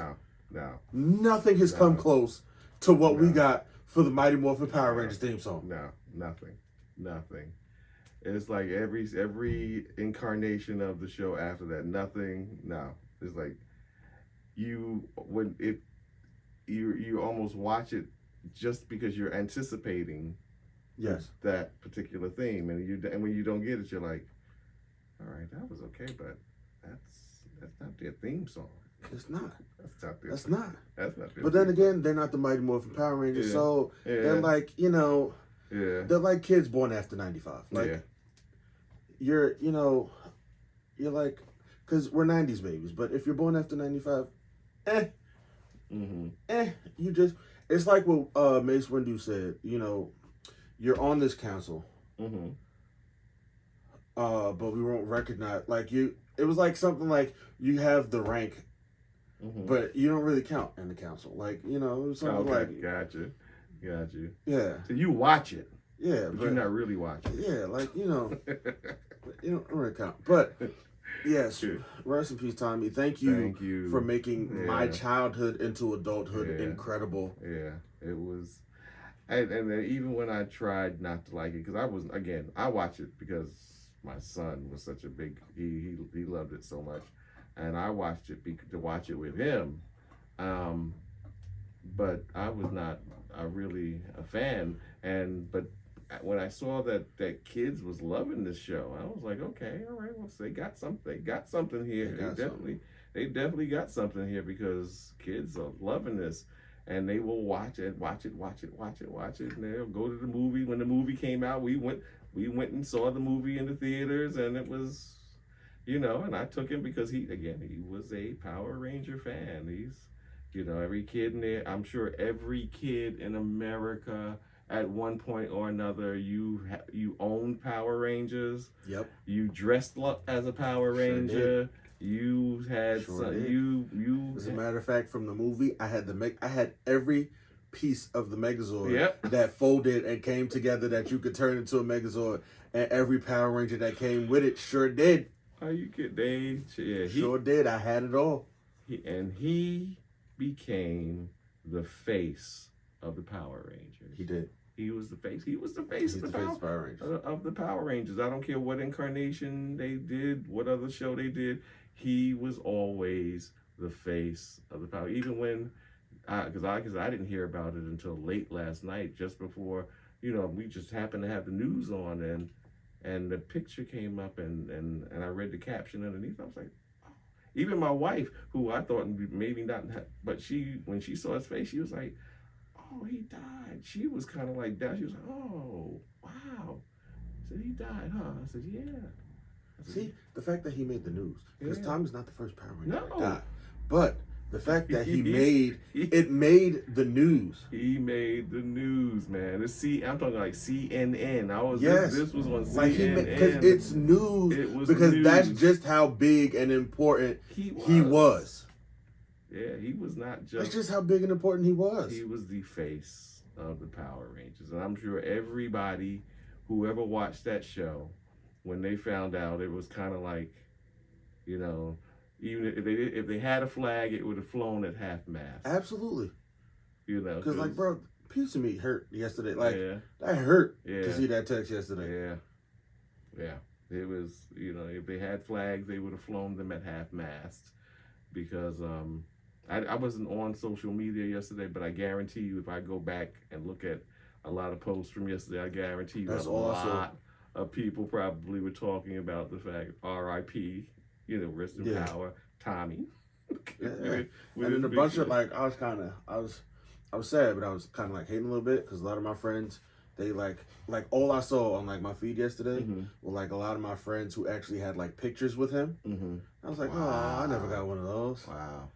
No. Nothing has come close to what we got for the Mighty Morphin Power Rangers theme song. No, nothing. It's like every incarnation of the show after that, nothing. No, it's like you almost watch it just because you're anticipating that particular theme, and when you don't get it, you're like, all right, that was okay, but That's not their theme song. It's not. That's not their. That's not. That's not their. But then again, they're not the Mighty Morphin Power Rangers, so they're like, you know, they're like kids born after 95. Like, you're like, because we're 90s babies, but if you're born after 95, you just, it's like what Mace Windu said, you know, you're on this council, but we won't recognize, like, it was like something like you have the rank, but you don't really count in the council. Like, you know, it was something like. Gotcha. Yeah. So you watch it. Yeah. But you're not really watching it. Yeah, like, you know, you don't really count. But, yes, rest in peace, Tommy. Thank you for making my childhood into adulthood incredible. Yeah, it was. And even when I tried not to like it, because I watched it because my son was such a big, he loved it so much, and I watched it to watch it with him, but I was not really a fan, but when I saw that kids was loving this show, I was like, okay, all right, well, they got something here. They definitely got something here, because kids are loving this. And they will watch it, and they'll go to the movie. When the movie came out, we went and saw the movie in the theaters, and it was, you know, and I took him because he was a Power Ranger fan. He's, you know, every kid in there, I'm sure every kid in America at one point or another, you owned Power Rangers. Yep. You dressed as a Power Ranger. Did. You had As a matter of fact, from the movie, I had every piece of the Megazord that folded and came together that you could turn into a Megazord, and every Power Ranger that came with it sure did. Oh, you could sure did. I had it all. He became the face of the Power Rangers. He did. He was the face. He was the face of the Power Rangers. Of the Power Rangers. I don't care what incarnation they did, what other show they did. He was always the face of the Power. Even when, because I didn't hear about it until late last night, just before, you know, we just happened to have the news on, and the picture came up, and I read the caption underneath. I was like, oh. Even my wife, who I thought maybe not, but when she saw his face, she was like, oh, he died. She was kind of like that. She was like, oh, wow. I said, he died, huh? I said, yeah. See, the fact that he made the news, because Tommy's not the first Power Ranger that died, but the fact that he made the news. He made the news, man. I'm talking like CNN. This was on CNN. Like because it's news. Because that's just how big and important he was. Yeah, he was not just. That's just how big and important he was. He was the face of the Power Rangers, and I'm sure everybody who ever watched that show, when they found out, it was kind of like, you know, even if they had a flag, it would have flown at half mast. Absolutely. You know, because like, bro, piece of meat hurt yesterday. Like that hurt to see that text yesterday. Yeah. It was, you know, if they had flags, they would have flown them at half mast, because I wasn't on social media yesterday, but I guarantee you, if I go back and look at a lot of posts from yesterday, I guarantee you a lot of people probably were talking about the fact, R.I.P., you know, rest in power, Tommy. And then a bunch of, like, I was sad, but I was kind of like hating a little bit, because a lot of my friends, they like all I saw on like my feed yesterday were like a lot of my friends who actually had like pictures with him. I was like, oh, I never got one of those. Wow.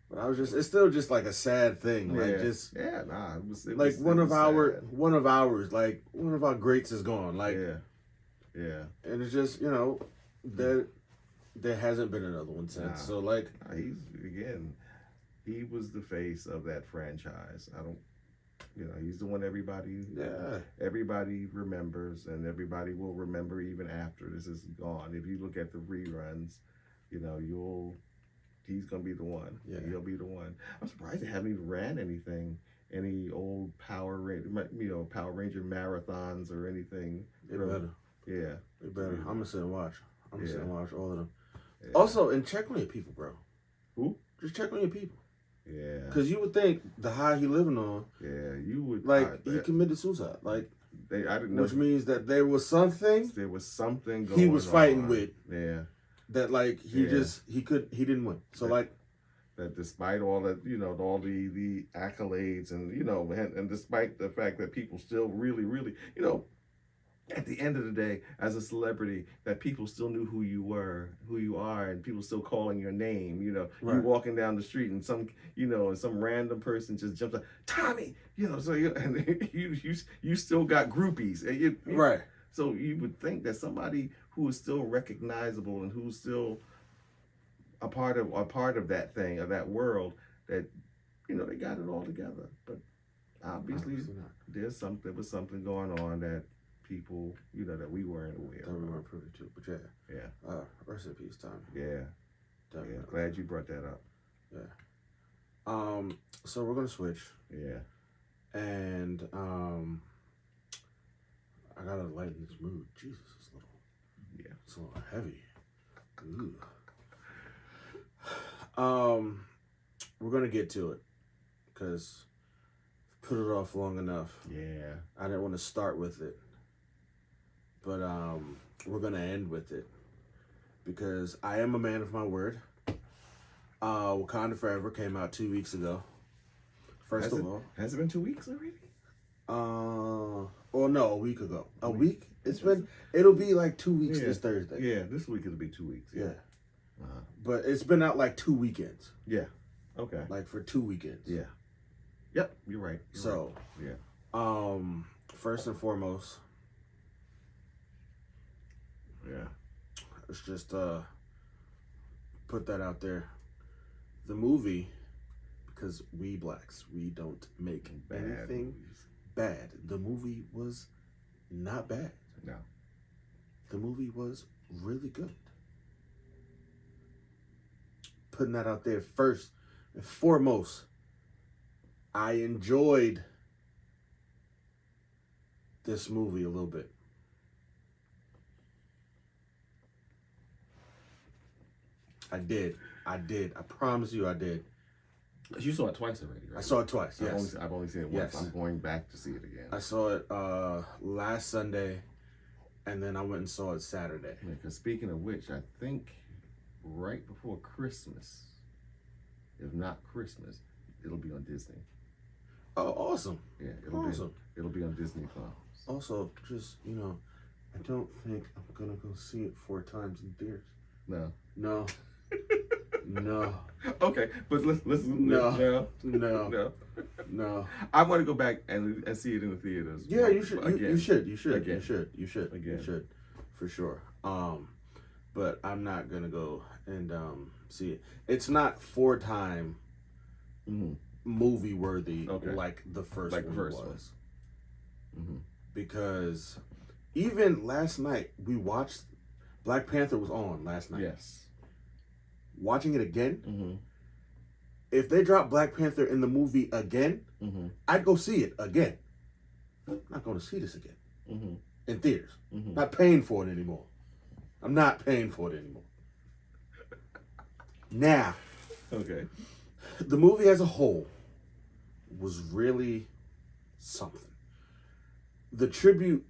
But I was it's still just like a sad thing. Like it was like one of our greats is gone. Like, yeah. And it's just, you know, there hasn't been another one since. So like, he was the face of that franchise. You know, he's the one everybody remembers, and everybody will remember even after this is gone. If you look at the reruns, you know, he's gonna be the one. Yeah, he'll be the one. I'm surprised they haven't even ran any old Power Ranger marathons or anything. They better. Yeah, they better. I'm gonna sit and watch. I'm gonna sit and watch all of them. Yeah. Also, and check on your people, bro. Who? Just check on your people. Yeah. Because you would think the high he living on. Yeah, you would. Like, he committed suicide. Like. I didn't know. Which means that there was something. There was something going on. He was fighting with. Yeah. That like he didn't win. So like. That despite all that, all the accolades and, and despite the fact that people still really, really, at the end of the day, as a celebrity, that people still knew who you were, who you are, and people still calling your name, Right. you walking down the street and some random person just jumps up, Tommy, so and you still got groupies. And right. So you would think that somebody who is still recognizable and who's still a part of that thing, of that world, that they got it all together, but obviously there was something going on that people that we weren't aware that we weren't privy to. But yeah, rest in peace, Tommy. Yeah, definitely. Yeah, glad you brought that up. Yeah. So we're gonna switch. Yeah. And I gotta lighten this mood. Jesus, it's a little heavy. Ooh. We're gonna get to it because put it off long enough. Yeah. I didn't want to start with it, but we're gonna end with it because I am a man of my word. Wakanda Forever came out 2 weeks ago. First of all, has it been 2 weeks already? Or no, a week ago. A week? It'll be like 2 weeks this Thursday. Yeah, this week it'll be 2 weeks. Yeah. But it's been out like 2 weekends. Yeah. Okay. Like for 2 weekends. Yeah. Yep, you're right. Yeah. First and foremost. Yeah. Let's just put that out there. The movie, because we blacks, we don't make anything bad. The movie was not bad. No. The movie was really good. Putting that out there first and foremost. I enjoyed this movie a little bit. I did. I promise you I did. You saw it twice already, right? I saw it twice, yes. I've only seen it once. Yes. I'm going back to see it again. I saw it last Sunday, and then I went and saw it Saturday. Because speaking of which, I think right before Christmas, if not Christmas, it'll be on Disney. Oh, awesome. Yeah, it'll be on Disney Plus. Also, just, I don't think I'm going to go see it 4 times in theaters. No. No. No. Okay, but let's No. I want to go back and see it in the theaters. Yeah, you should. You should. Again. You should. For sure. But I'm not gonna go and see it. It's not 4-time movie worthy like the first one was. Mm-hmm. Because even last night we watched Black Panther was on last night. Yes. Watching it again, if they drop Black Panther in the movie again, I'd go see it again. I'm not going to see this again in theaters. Not paying for it anymore. I'm not paying for it anymore. Now, okay, the movie as a whole was really something. The tribute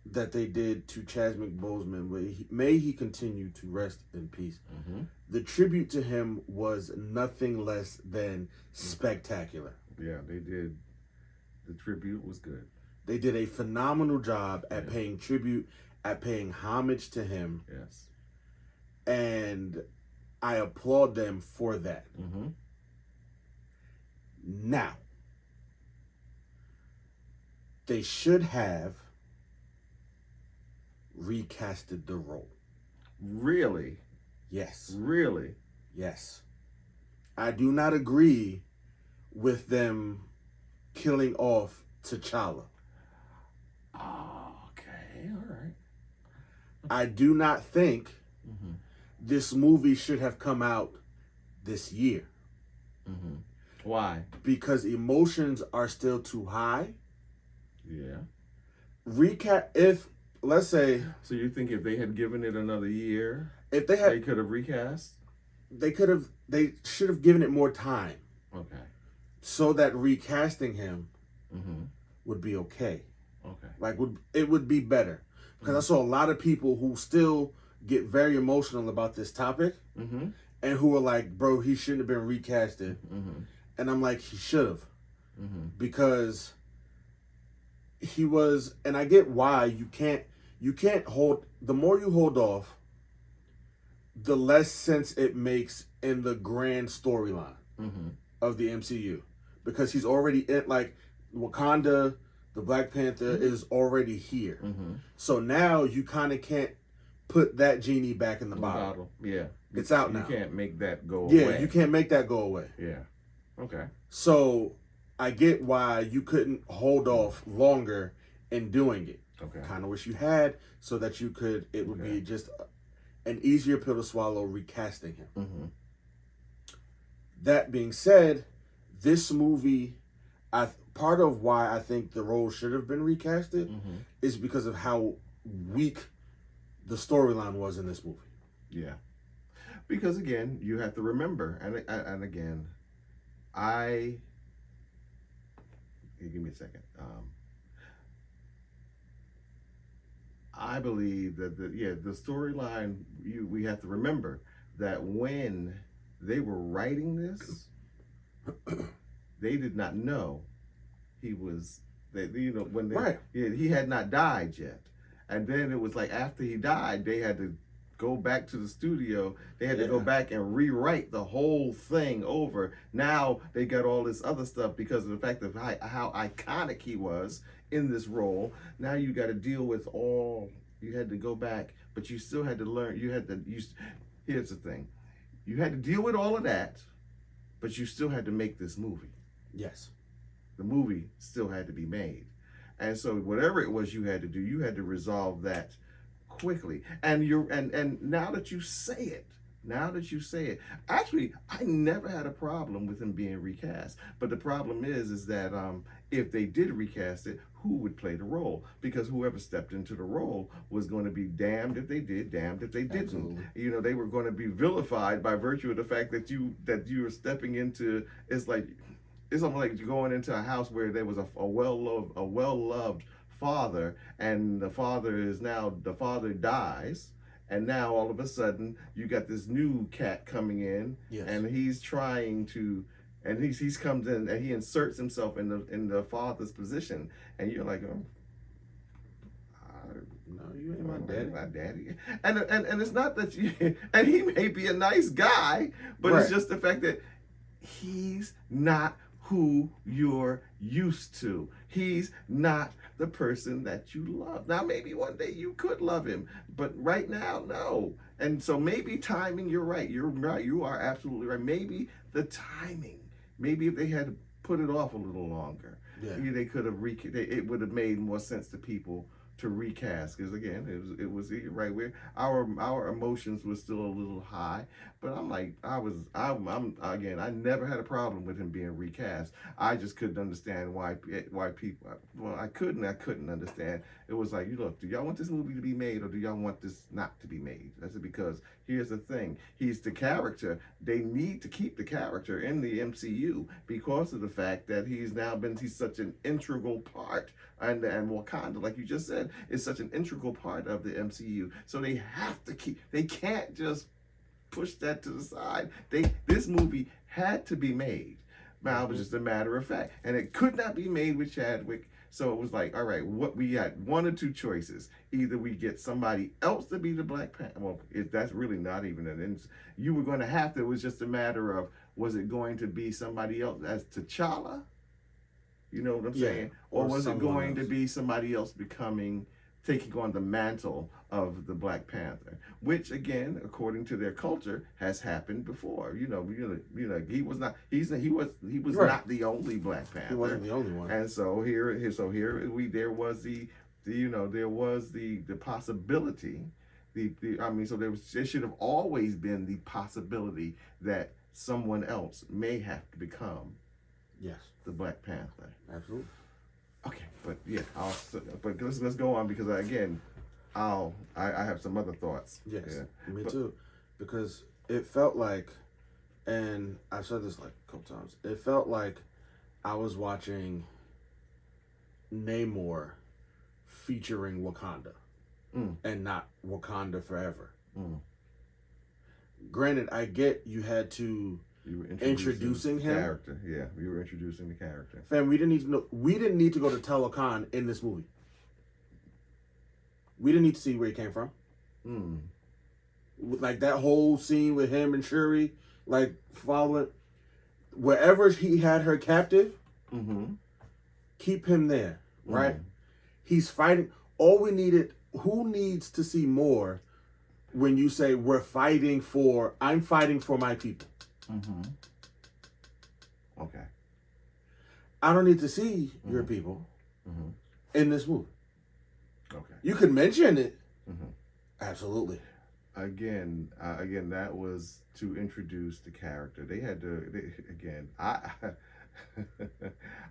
that they did to Chadwick Boseman, may he continue to rest in peace. The tribute to him was nothing less than spectacular. Yeah, they did. The tribute was good. They did a phenomenal job at paying tribute, at paying homage to him. Yes. And I applaud them for that. Now, they should have recasted the role. Really? Yes. Really? Yes. I do not agree with them killing off T'Challa. Oh, okay. All right. I do not think this movie should have come out this year. Why? Because emotions are still too high. Yeah. Let's say. So you think if they had given it another year, they could have recast? They should have given it more time. Okay. So that recasting him would be okay. Okay. Like it would be better because I saw a lot of people who still get very emotional about this topic, and who are like, "Bro, he shouldn't have been recasted," and I'm like, he should have, because he was, and I get why you can't hold. The more you hold off, the less sense it makes in the grand storyline of the MCU, because he's already in, like, Wakanda, the Black Panther is already here. So now you kind of can't put that genie back in the bottle. Yeah. It's out now. You can't make that go Yeah, away. you can't make that go away. Yeah. Okay. So I get why you couldn't hold off longer in doing it. Okay. Kind of wish you had, so that you could, it would be just an easier pill to swallow recasting him. That being said, this movie, part of why I think the role should have been recasted is because of how weak the storyline was in this movie. Yeah. Because again, you have to remember, and again, give me a second. I believe that the storyline, we have to remember that when they were writing this, they did not know he was, when he had not died yet. And then it was like after he died, they had to go back to the studio. They had to go back and rewrite the whole thing over. Now they got all this other stuff because of the fact of how iconic he was in this role. Now you got to deal with you had to go back, but you still had to learn. Here's the thing. You had to deal with all of that, but you still had to make this movie. Yes. The movie still had to be made. And so whatever it was you had to do, you had to resolve that quickly. And now that you say it, actually, I never had a problem with him being recast. But the problem is that if they did recast it, who would play the role? Because whoever stepped into the role was going to be damned if they did, damned if they didn't. Absolutely. They were going to be vilified by virtue of the fact that you were stepping into. It's almost like you're going into a house where there was a well-loved father, and the father dies, and now all of a sudden you got this new cat coming in, and he's trying to, and he comes in and he inserts himself in the father's position, and you're like, oh, no, you ain't my daddy. And it's not that you, and he may be a nice guy, but it's just the fact that he's not who you're used to. He's not the person that you love. Now, maybe one day you could love him, but right now, no. And so maybe timing, you're right. You're right. You are absolutely right. Maybe the timing, maybe if they had put it off a little longer, they could have, it would have made more sense to people to recast, because again, it was right where our emotions were still a little high, but I'm like, I'm again, I never had a problem with him being recast. I just couldn't understand why people. Well, I couldn't understand. It was like, look, do y'all want this movie to be made, or do y'all want this not to be made? That's it, because here's the thing: he's the character. They need to keep the character in the MCU because of the fact that he's such an integral part. And Wakanda, like you just said, is such an integral part of the MCU. So they have to they can't just push that to the side. This movie had to be made. Now, it was just a matter of fact. And it could not be made with Chadwick. So it was like, all right, what we had one or two choices. Either we get somebody else to be the Black Panther. Well, that's really not even you were going to have to. It was just a matter of, was it going to be somebody else as T'Challa? You know what I'm saying? Or was it going to be somebody else taking on the mantle of the Black Panther? Which, again, according to their culture, has happened before. He was not the only Black Panther. He wasn't the only one. And so there was the possibility. There should have always been the possibility that someone else may have to become the Black Panther. Absolutely. Okay, but let's go on, because again, I have some other thoughts. Yes, me too, because it felt like, and I've said this like a couple times, it felt like I was watching Namor featuring Wakanda and not Wakanda Forever. Granted, I get you had to introducing him. Character, yeah, you were introducing the character. Fam, we didn't need to know. We didn't need to go to Talokan in this movie. We didn't need to see where he came from. Like that whole scene with him and Shuri, like following wherever he had her captive. Keep him there, right? He's fighting. All we needed. Who needs to see more when you say we're fighting for? I'm fighting for my people. Okay. I don't need to see your people in this movie. Okay. You could mention it. Absolutely. Again, that was to introduce the character. They had to.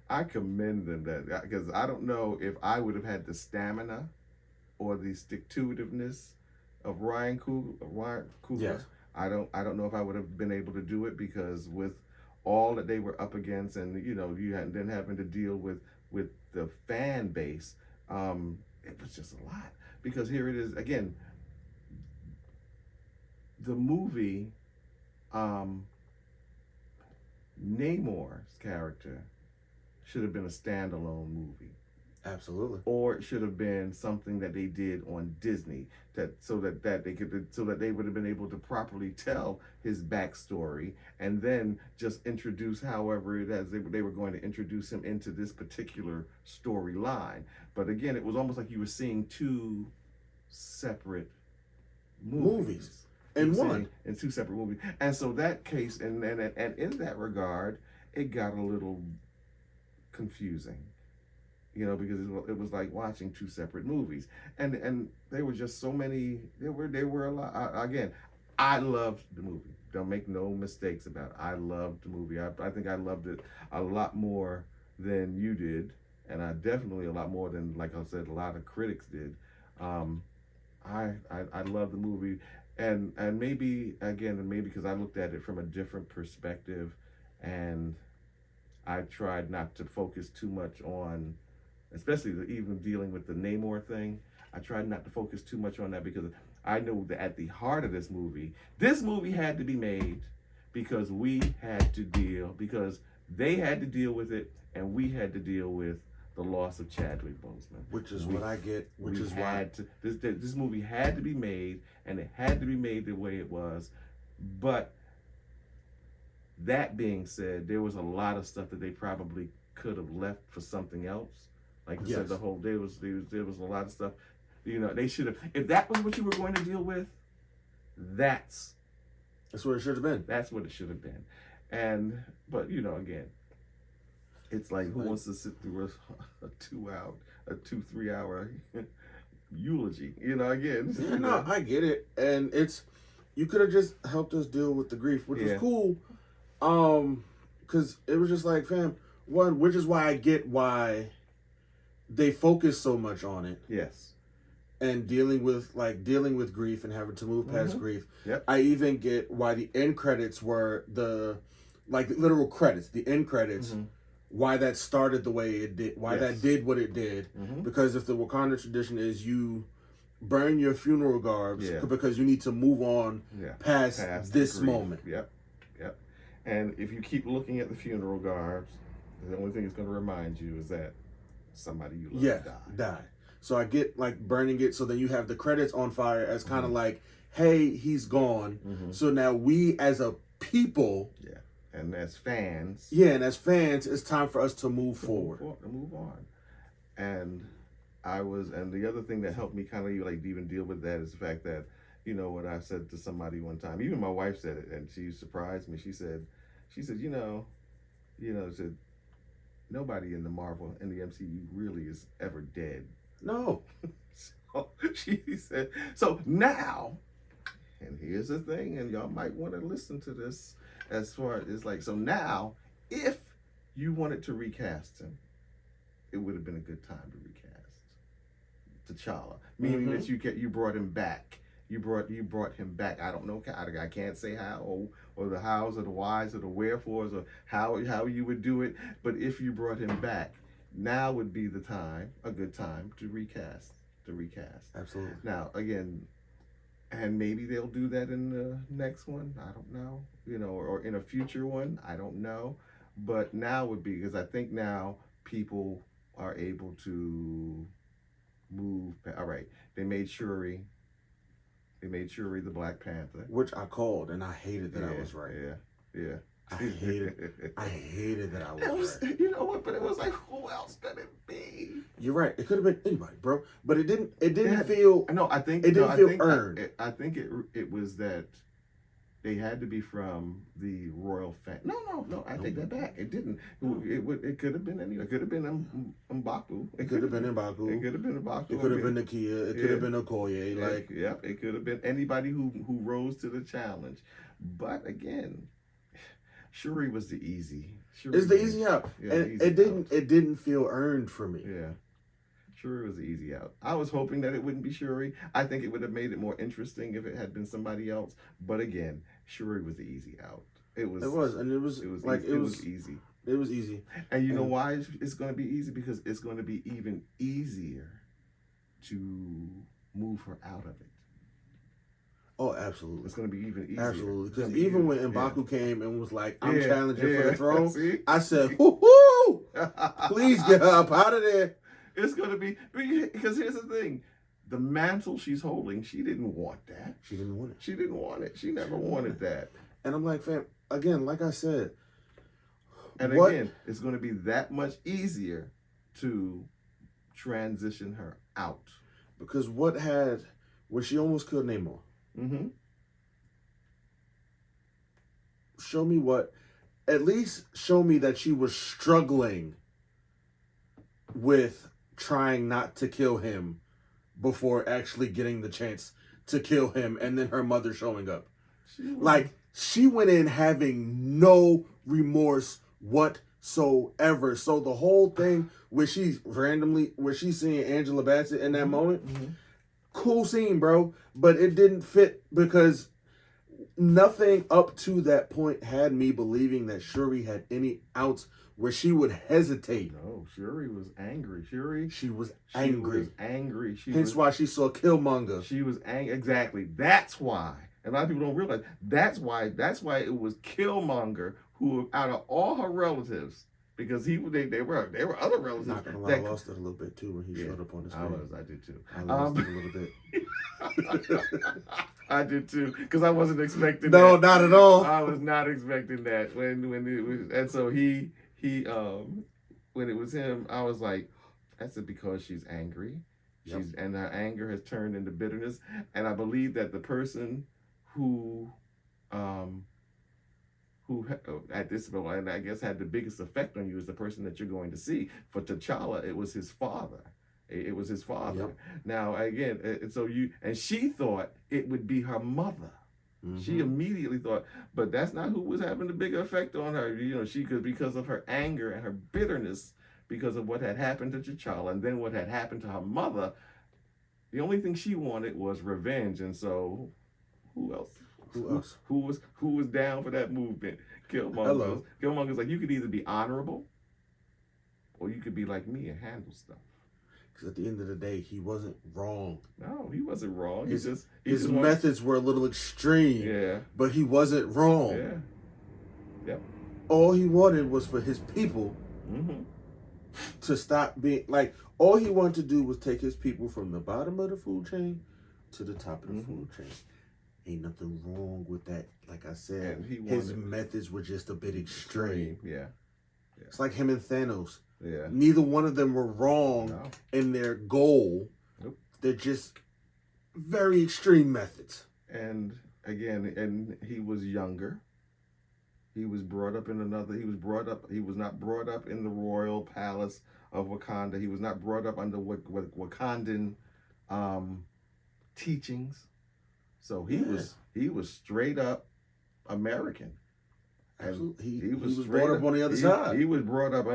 I commend them that, because I don't know if I would have had the stamina or the stick-to-itiveness of Ryan Coogler. Yes. I don't know if I would have been able to do it, because with all that they were up against, and you had then having to deal with the fan base, it was just a lot. Because here it is again. The movie, Namor's character should have been a standalone movie. Absolutely. Or it should have been something that they did on Disney, so that they would have been able to properly tell his backstory, and then just introduce however it as they were going to introduce him into this particular storyline. But again, it was almost like you were seeing two separate movies. In two separate movies. And so that case, and in that regard, it got a little confusing, because it was like watching two separate movies, and there were just so many. There were a lot. Again, I loved the movie. Don't make no mistakes about it. I loved the movie. I think I loved it a lot more than you did, and I definitely a lot more than, like I said, a lot of critics did. I love the movie. And maybe because I looked at it from a different perspective, and I tried not to focus too much on, especially even dealing with the Namor thing. I tried not to focus too much on that, because I know that at the heart of this movie had to be made because they had to deal with it, and we had to deal with the loss of Chadwick Boseman. Which is what I get. Which is why this movie had to be made, and it had to be made the way it was. But that being said, there was a lot of stuff that they probably could have left for something else. Like I said, there was a lot of stuff. They should have. If that was what you were going to deal with, that's what it should have been. That's what it should have been. But again. It's like, who wants to sit through a 2-3 hour eulogy? Again. No, I get it, and you could have just helped us deal with the grief, which was cool. Because it was just like, fam, which is why I get why they focus so much on it. Yes. And dealing with grief and having to move past grief. Yep. I even get why the end credits were the literal credits, the end credits. Why that started the way it did, that did what it did. Because if the Wakanda tradition is you burn your funeral garbs because you need to move on past this moment. Yep. And if you keep looking at the funeral garbs, the only thing it's going to remind you is that somebody you love died. So I get burning it, so then you have the credits on fire as kind of like, hey, he's gone. So now we as a people... And as fans... it's time for us to move forward. To move on. And the other thing that helped me kind of even deal with that is the fact that, what I said to somebody one time, even my wife said it, and she surprised me. She said, said, nobody in the MCU really is ever dead. No. So she said, so now, and here's the thing, and y'all might want to listen to this, as far as so now, if you wanted to recast him, it would have been a good time to recast T'Challa, meaning that you brought him back. You brought him back. I don't know. I can't say how, or the hows, or the whys, or the wherefores, or how you would do it. But if you brought him back, now would be the time, a good time to recast. Absolutely. Now again, and maybe they'll do that in the next one. I don't know, or in a future one. I don't know, but now would be, because I think now people are able to move. All right, they made Shuri. They made Shuri the Black Panther, which I called, and I hated that I was right. Yeah. I hated that I was right. You know what? But it was like, who else could it be? You're right. It could have been anybody, bro. But it didn't. It didn't feel. No, I think it didn't feel earned. I think it was that they had to be from the royal family. No. I take that back. It didn't. It could have been any. It could have been M'Baku. It could have been M'Baku. It could have been M'Baku. It could have been Nakia. It could have been Okoye. Like, yep. It could have been anybody who rose to the challenge. But again, Shuri was the easy. It's the easy out, and it didn't feel earned for me. Yeah, Shuri was the easy out. I was hoping that it wouldn't be Shuri. I think it would have made it more interesting if it had been somebody else. But again, Shuri was the easy out. It was easy. It was easy. And you know why it's going to be easy? Because it's going to be even easier to move her out of it. Oh, absolutely. It's going to be even easier. Absolutely. Because even when M'Baku came and was like, I'm challenging for the throne, I said, whoo, please get her up out of there. It's going to be, because here's the thing. The mantle she's holding, she didn't want that. She didn't want it. She didn't want it. She never wanted that. And I'm like, fam, again, like I said. And again, it's going to be that much easier to transition her out. Because when she almost killed Namor. Mm-hmm. At least show me that she was struggling with trying not to kill him before actually getting the chance to kill him, and then her mother showing up. She went in having no remorse whatsoever. So the whole thing where she's seeing Angela Bassett in that moment, cool scene, bro, but it didn't fit because nothing up to that point had me believing that Shuri had any ounce where she would hesitate. No, Shuri was angry. She was angry. Hence why she saw Killmonger. She was angry. Exactly. That's why. And a lot of people don't realize that's why it was Killmonger who, out of all her relatives, because they were other relatives. Not gonna lie, I lost it a little bit too when he showed up on the screen. I did too. I lost it a little bit. I did too, because I wasn't expecting that. No, not at all. I was not expecting that when it was, and so he when it was him, I was like, that's it, because she's angry. Yep. And her anger has turned into bitterness, and I believe that the person who at this point, and I guess had the biggest effect on you is the person that you're going to see. For T'Challa, it was his father. It was his father. Yep. Now again, she thought it would be her mother. Mm-hmm. She immediately thought, but that's not who was having the bigger effect on her. Because of her anger and her bitterness, because of what had happened to T'Challa, and then what had happened to her mother. The only thing she wanted was revenge, and so who else? Who was down for that movement? Killmonger. Killmonger's like, you could either be honorable, or you could be like me and handle stuff. Because at the end of the day, he wasn't wrong. No, he wasn't wrong. His methods were a little extreme. Yeah. But he wasn't wrong. Yeah. Yep. All he wanted was for his people to stop being like. All he wanted to do was take his people from the bottom of the food chain to the top of the food chain. Ain't nothing wrong with that. Like I said, his methods were just a bit extreme. Yeah. It's like him and Thanos. Yeah. Neither one of them were wrong in their goal. Nope. They're just very extreme methods. And again, he was younger. He was brought up in he was not brought up in the royal palace of Wakanda. He was not brought up under Wakandan teachings. So he was straight up American. And he was brought up on the other side. He was brought up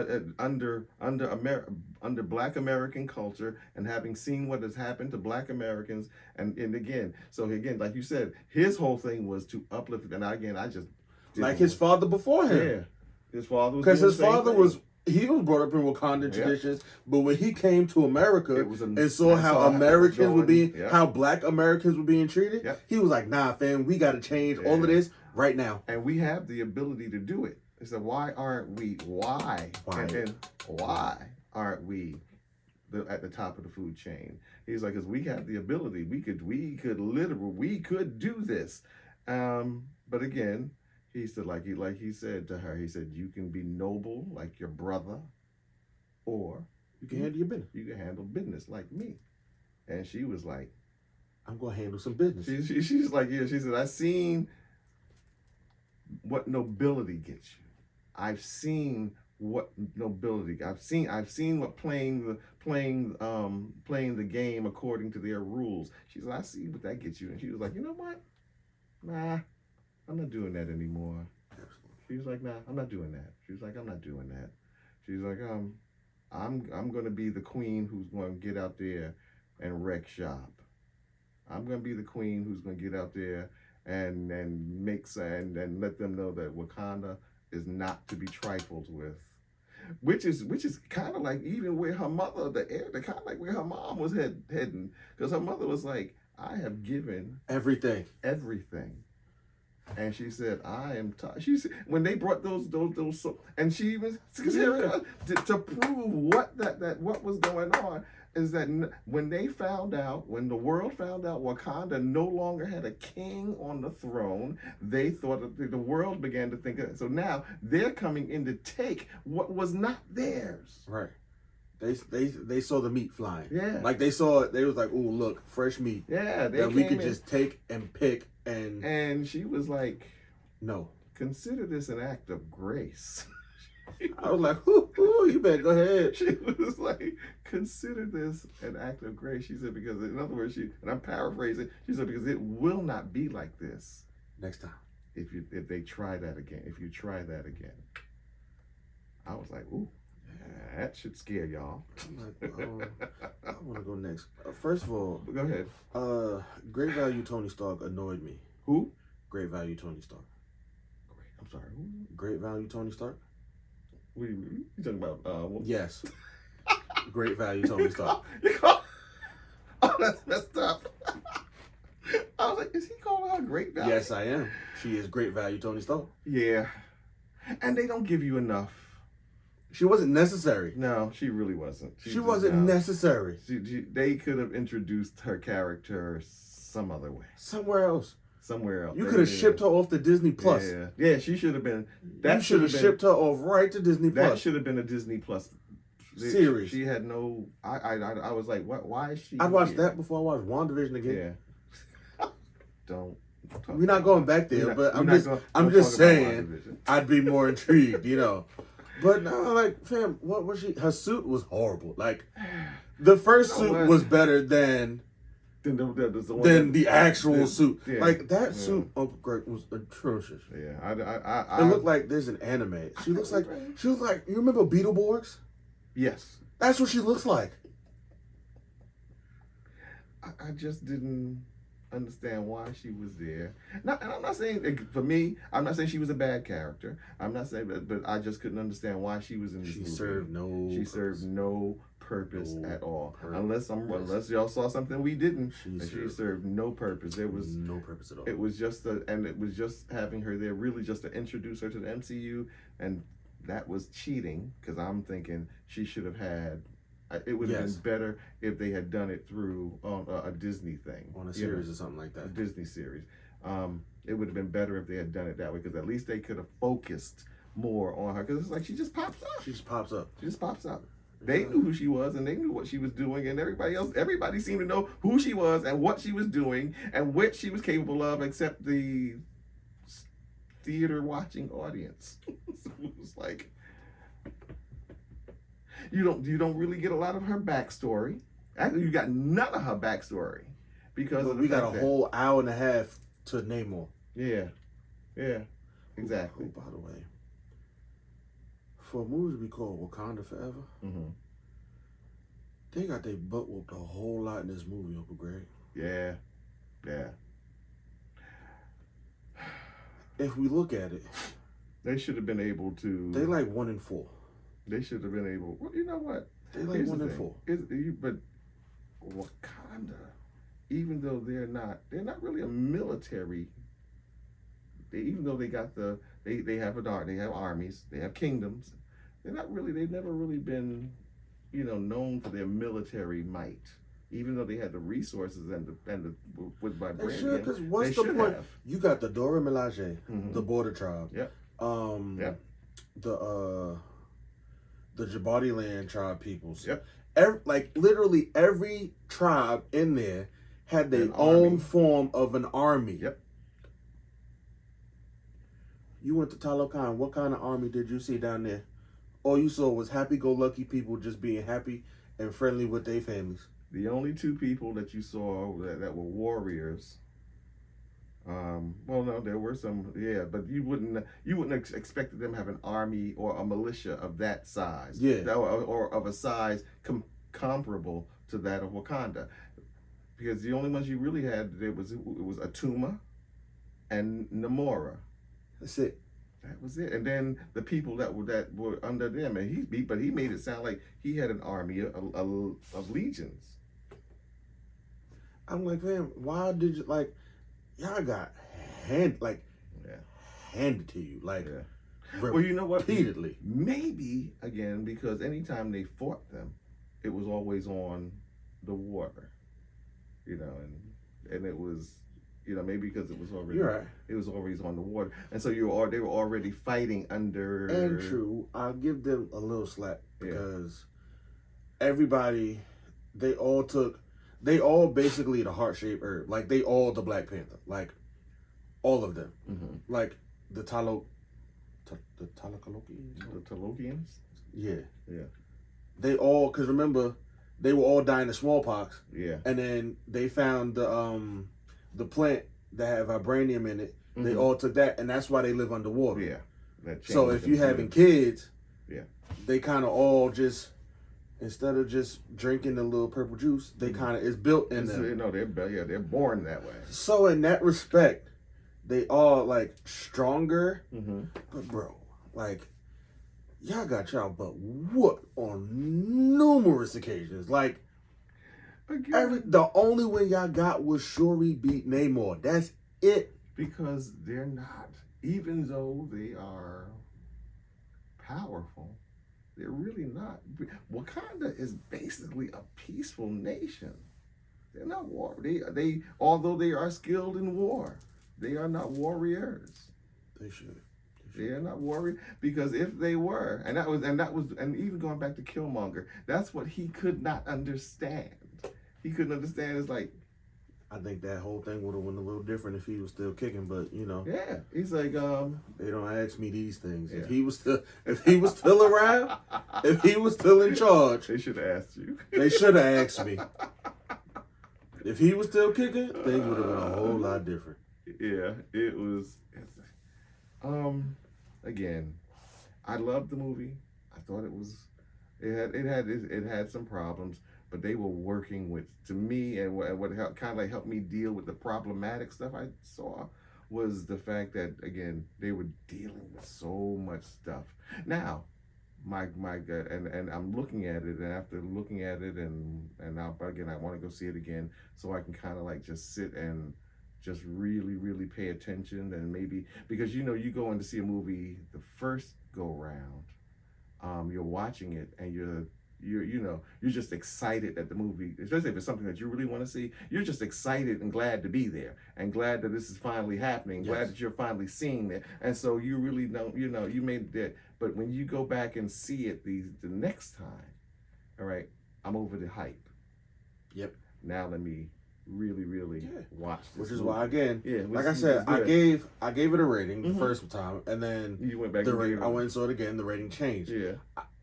under Black American culture, and having seen what has happened to Black Americans, and again, like you said, his whole thing was to uplift. And again, I just like his father before him. Yeah, his father was because his father was he was brought up in Wakanda Yeah. traditions, but when he came to America It was and saw how how it was Americans were going. being, Yeah. how Black Americans were being treated, Yeah. he was like, "Nah, fam, we got to change all of Yeah. this right now." And we have the ability to do it. He said, why aren't we? Why? And why aren't we at the top of the food chain? He's like, because we have the ability. We could do this. But again, he said, like he said to her, he said, you can be noble like your brother, or You can handle your business. You can handle business like me. And she was like, I'm gonna handle some business. She's like, yeah. She said, I've seen what nobility gets you. I've seen what nobility. I've seen what playing the game according to their rules. She said, I see what that gets you. And she was like, you know what? Nah, I'm not doing that anymore. She was like, nah, I'm not doing that. She was like, I'm not doing that. She's like, I'm gonna be the queen who's going to get out there and wreck shop. I'm gonna be the queen who's gonna get out there and let them know that Wakanda is not to be trifled with, which is kind of like even where her mother, the kind of like where her mom was heading, because her mother was like, I have given everything, and she said, I am tired. She said when they brought those and she even to prove what was going on. Is that when the world found out Wakanda no longer had a king on the throne, they thought that the world began to think of it. So now they're coming in to take what was not theirs. Right. They saw the meat flying. Yeah. Like they saw it. They was like, "Oh, look, fresh meat." Yeah. That we could just take and pick and. And she was like, "No. Consider this an act of grace." I was like, "Ooh, you better go ahead." She was like, consider this an act of grace. She said, because in other words, and I'm paraphrasing, she said, because it will not be like this next time. If they try that again. If you try that again. I was like, ooh, that should scare y'all. I'm like, I want to go next. First of all, go ahead. Great Value Tony Stark annoyed me. Who? Great Value Tony Stark. I'm sorry. Who? Great Value Tony Stark. What are you talking about? Yes. Great Value Tony Stark. Oh, that's messed up. I was like, is he calling her Great Value? Yes, I am. She is Great Value Tony Stark. Yeah. And they don't give you enough. She wasn't necessary. No, she really wasn't. She wasn't necessary. They could have introduced her character some other way. Somewhere else. You could have shipped her off to Disney Plus. Yeah, she should have been. That should have shipped her off right to Disney Plus. That should have been a Disney Plus series. She had no. I was like, what? Why is she? I'd watch that before I watched WandaVision again. Yeah. Don't. We're not going back there, but I'm just saying I'd be more intrigued, you know. But no, like, fam, what was she? Her suit was horrible. Like, the first suit was better than the actual suit. Yeah, like that suit, Uncle Greg, was atrocious. Yeah, it looked like there's an anime. She looks like you remember Beetleborgs? Yes, that's what she looks like. I just didn't understand why she was there. And I'm not saying, for me, I'm not saying she was a bad character. I'm not saying, but I just couldn't understand why she was in this movie. She served no purpose at all. Unless y'all saw something we didn't. She served no purpose. There was no purpose at all. It was just it was just having her there, really just to introduce her to the MCU, and that was cheating, because I'm thinking she should have had. It would have been better if they had done it through a Disney thing. On a series or something like that. A Disney series. It would have been better if they had done it that way, because at least they could have focused more on her. Because it's like she just pops up. She just pops up. They knew who she was, and they knew what she was doing, and everybody seemed to know who she was and what she was doing and what she was capable of, except the theater watching audience. So it was like, you don't really get a lot of her backstory. Actually, you got none of her backstory, because we got a whole hour and a half to Namor. Yeah, exactly. By the way, for a movie to be called Wakanda Forever, they got their butt whooped a whole lot in this movie, Uncle Greg. Yeah. If we look at it, they should have been able to. They like 1 in 4. They should have been able. Well, you know what? They like Here's 1 the and thing. 4. But Wakanda, even though they're not really a military. Even though they got they have they have armies, they have kingdoms. They're not really. They've never really been, known for their military might. Even though they had the resources and the with They should, vibranium, because they what's the should point? have. You got the Dora Milaje, Mhm. the Border Tribe, Yep. um, Yep. the Djibouti Land tribe peoples. Yep. Like literally every tribe in there had their An own army. form of an army. Yep. You went to Talokan. What kind of army did you see down there? All you saw was happy-go-lucky people just being happy and friendly with their families. The only two people that you saw that were warriors. Well, no, there were some, yeah, but you wouldn't expected them to have an army or a militia of that size, Yeah. or of a size comparable to that of Wakanda, because the only ones you really had it was Atuma and Namora. That's it. That was it, and then the people that were under them, and he made it sound like he had an army of legions. I'm like, man, why did you y'all got Yeah. handed to you Yeah. Well, you know what? repeatedly. Maybe again because anytime they fought them, it was always on the water, and it was, maybe because it was already You're right. it was always on the water, and so they were already fighting under. And true, I'll give them a little slack Yeah. because everybody, they all basically the heart-shaped herb. Like they all the Black Panther. Like all of them. Mhm. Like the Talokalokians? The Talokians. Yeah. Yeah. They all, because remember, they were all dying of smallpox. Yeah. And then they found the plant that had vibranium in it. Mm-hmm. They all took that, and that's why they live underwater. Yeah. So if you having kids, yeah, they kind of all just, instead of just drinking the little purple juice, they kind of, it's built in them. They're born that way. So in that respect, they all stronger. Mm-hmm. But bro, y'all got y'all but whooped on numerous occasions. The only win y'all got was Shuri beat Namor. That's it. Because they're not, even though they are powerful, they're really not. Wakanda is basically a peaceful nation. They're not war. They although they are skilled in war, they are not warriors. They should. They are not warriors, because if they were, and even going back to Killmonger, that's what he could not understand. He couldn't understand. It's like, I think that whole thing would have went a little different if he was still kicking, but yeah, he's like, they don't ask me these things. Yeah. If he was still around, if he was still in charge, they should have asked you. they should have asked me. If he was still kicking, things would have been a whole lot different. Yeah, it was. Again, I loved the movie. I thought it had some problems, but they were working with, to me, and what helped me deal with the problematic stuff I saw was the fact that, again, they were dealing with so much stuff. Now, my gut, and I'm looking at it, and after looking at it, and now again, I want to go see it again so I can kind of just sit and just really, really pay attention, and maybe, because you go in to see a movie the first go round, you're watching it and you're just excited that the movie, especially if it's something that you really want to see, you're just excited and glad to be there and glad that this is finally happening, glad that you're finally seeing it, and so you really don't, you made that. But when you go back and see it the next time, all right, I'm over the hype. Yep. Now let me really watch this. Which is movie. why, again, Yeah, like I said, I gave it a rating the first time, and then You went back the and rating, gave I it- went and saw it again. The rating changed. Yeah.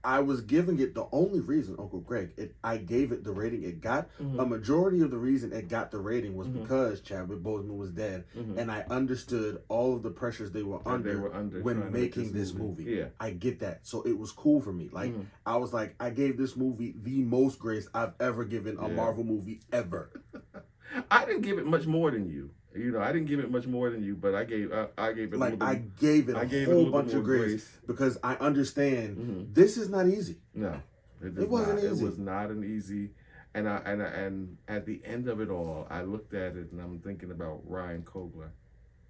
I was giving it, the only reason, Uncle Greg, I gave it the rating it got. Mhm. A majority of the reason it got the rating was Mhm. because Chadwick Boseman was dead, Mhm. and I understood all of the pressures they were And they under, were under trying when to make making this movie. Yeah. I get that, so it was cool for me. Mhm. I was like, I gave this movie the most grace I've ever given a Yeah. Marvel movie ever. I didn't give it much more than you. You know, I didn't give it much more than you, but I gave it a little bit. I gave it I a gave it a whole little bunch bit more of grace because I understand Mhm. this is not easy. No, It wasn't not. It easy. was not an easy. And at the end of it all, I looked at it and I'm thinking about Ryan Coogler.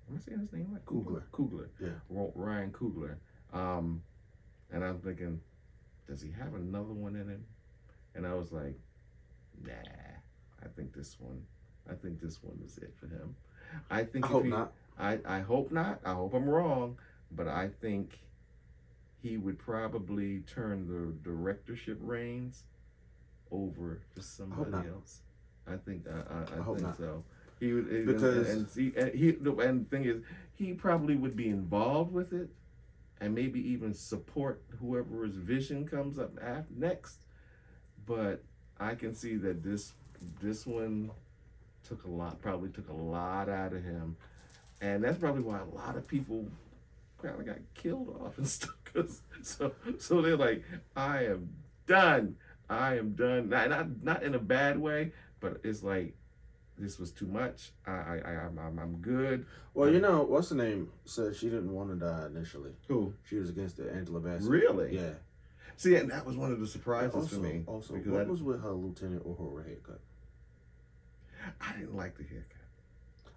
Am I saying his name right? Coogler. Coogler. Yeah. Ryan Coogler. And I'm thinking, does he have another one in him? And I was like, nah. I think this one. I think this one is it for him. I think. I hope not. I hope not. I hope I'm wrong, but I think he would probably turn the directorship reins over to somebody else. I think. I hope think not. so. He would Because and the thing is, he probably would be involved with it, and maybe even support whoever's vision comes up next. But I can see that this one probably took a lot out of him, and that's probably why a lot of people kind of got killed off and stuff. So they're like, I am done. I am done. Not in a bad way, but it's like this was too much. I'm good. Well, you know, what's the name said she didn't want to die initially. Who? She was against it, Angela Bassett. Really? Yeah. See, and that was one of the surprises for me. Also, because what was with her Lieutenant Uhura haircut? I didn't like the haircut.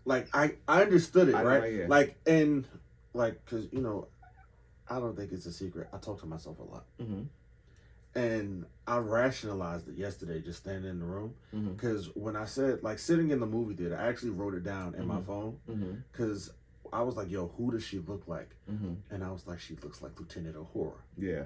Like I understood it, right? Like it. Because you know, I don't think it's a secret. I talk to myself a lot, and I rationalized it yesterday, just standing in the room. Because when I said like sitting in the movie theater, I actually wrote it down in my phone. Because I was like, "Yo, who does she look like?" And I was like, "She looks like Lieutenant Uhura." Yeah.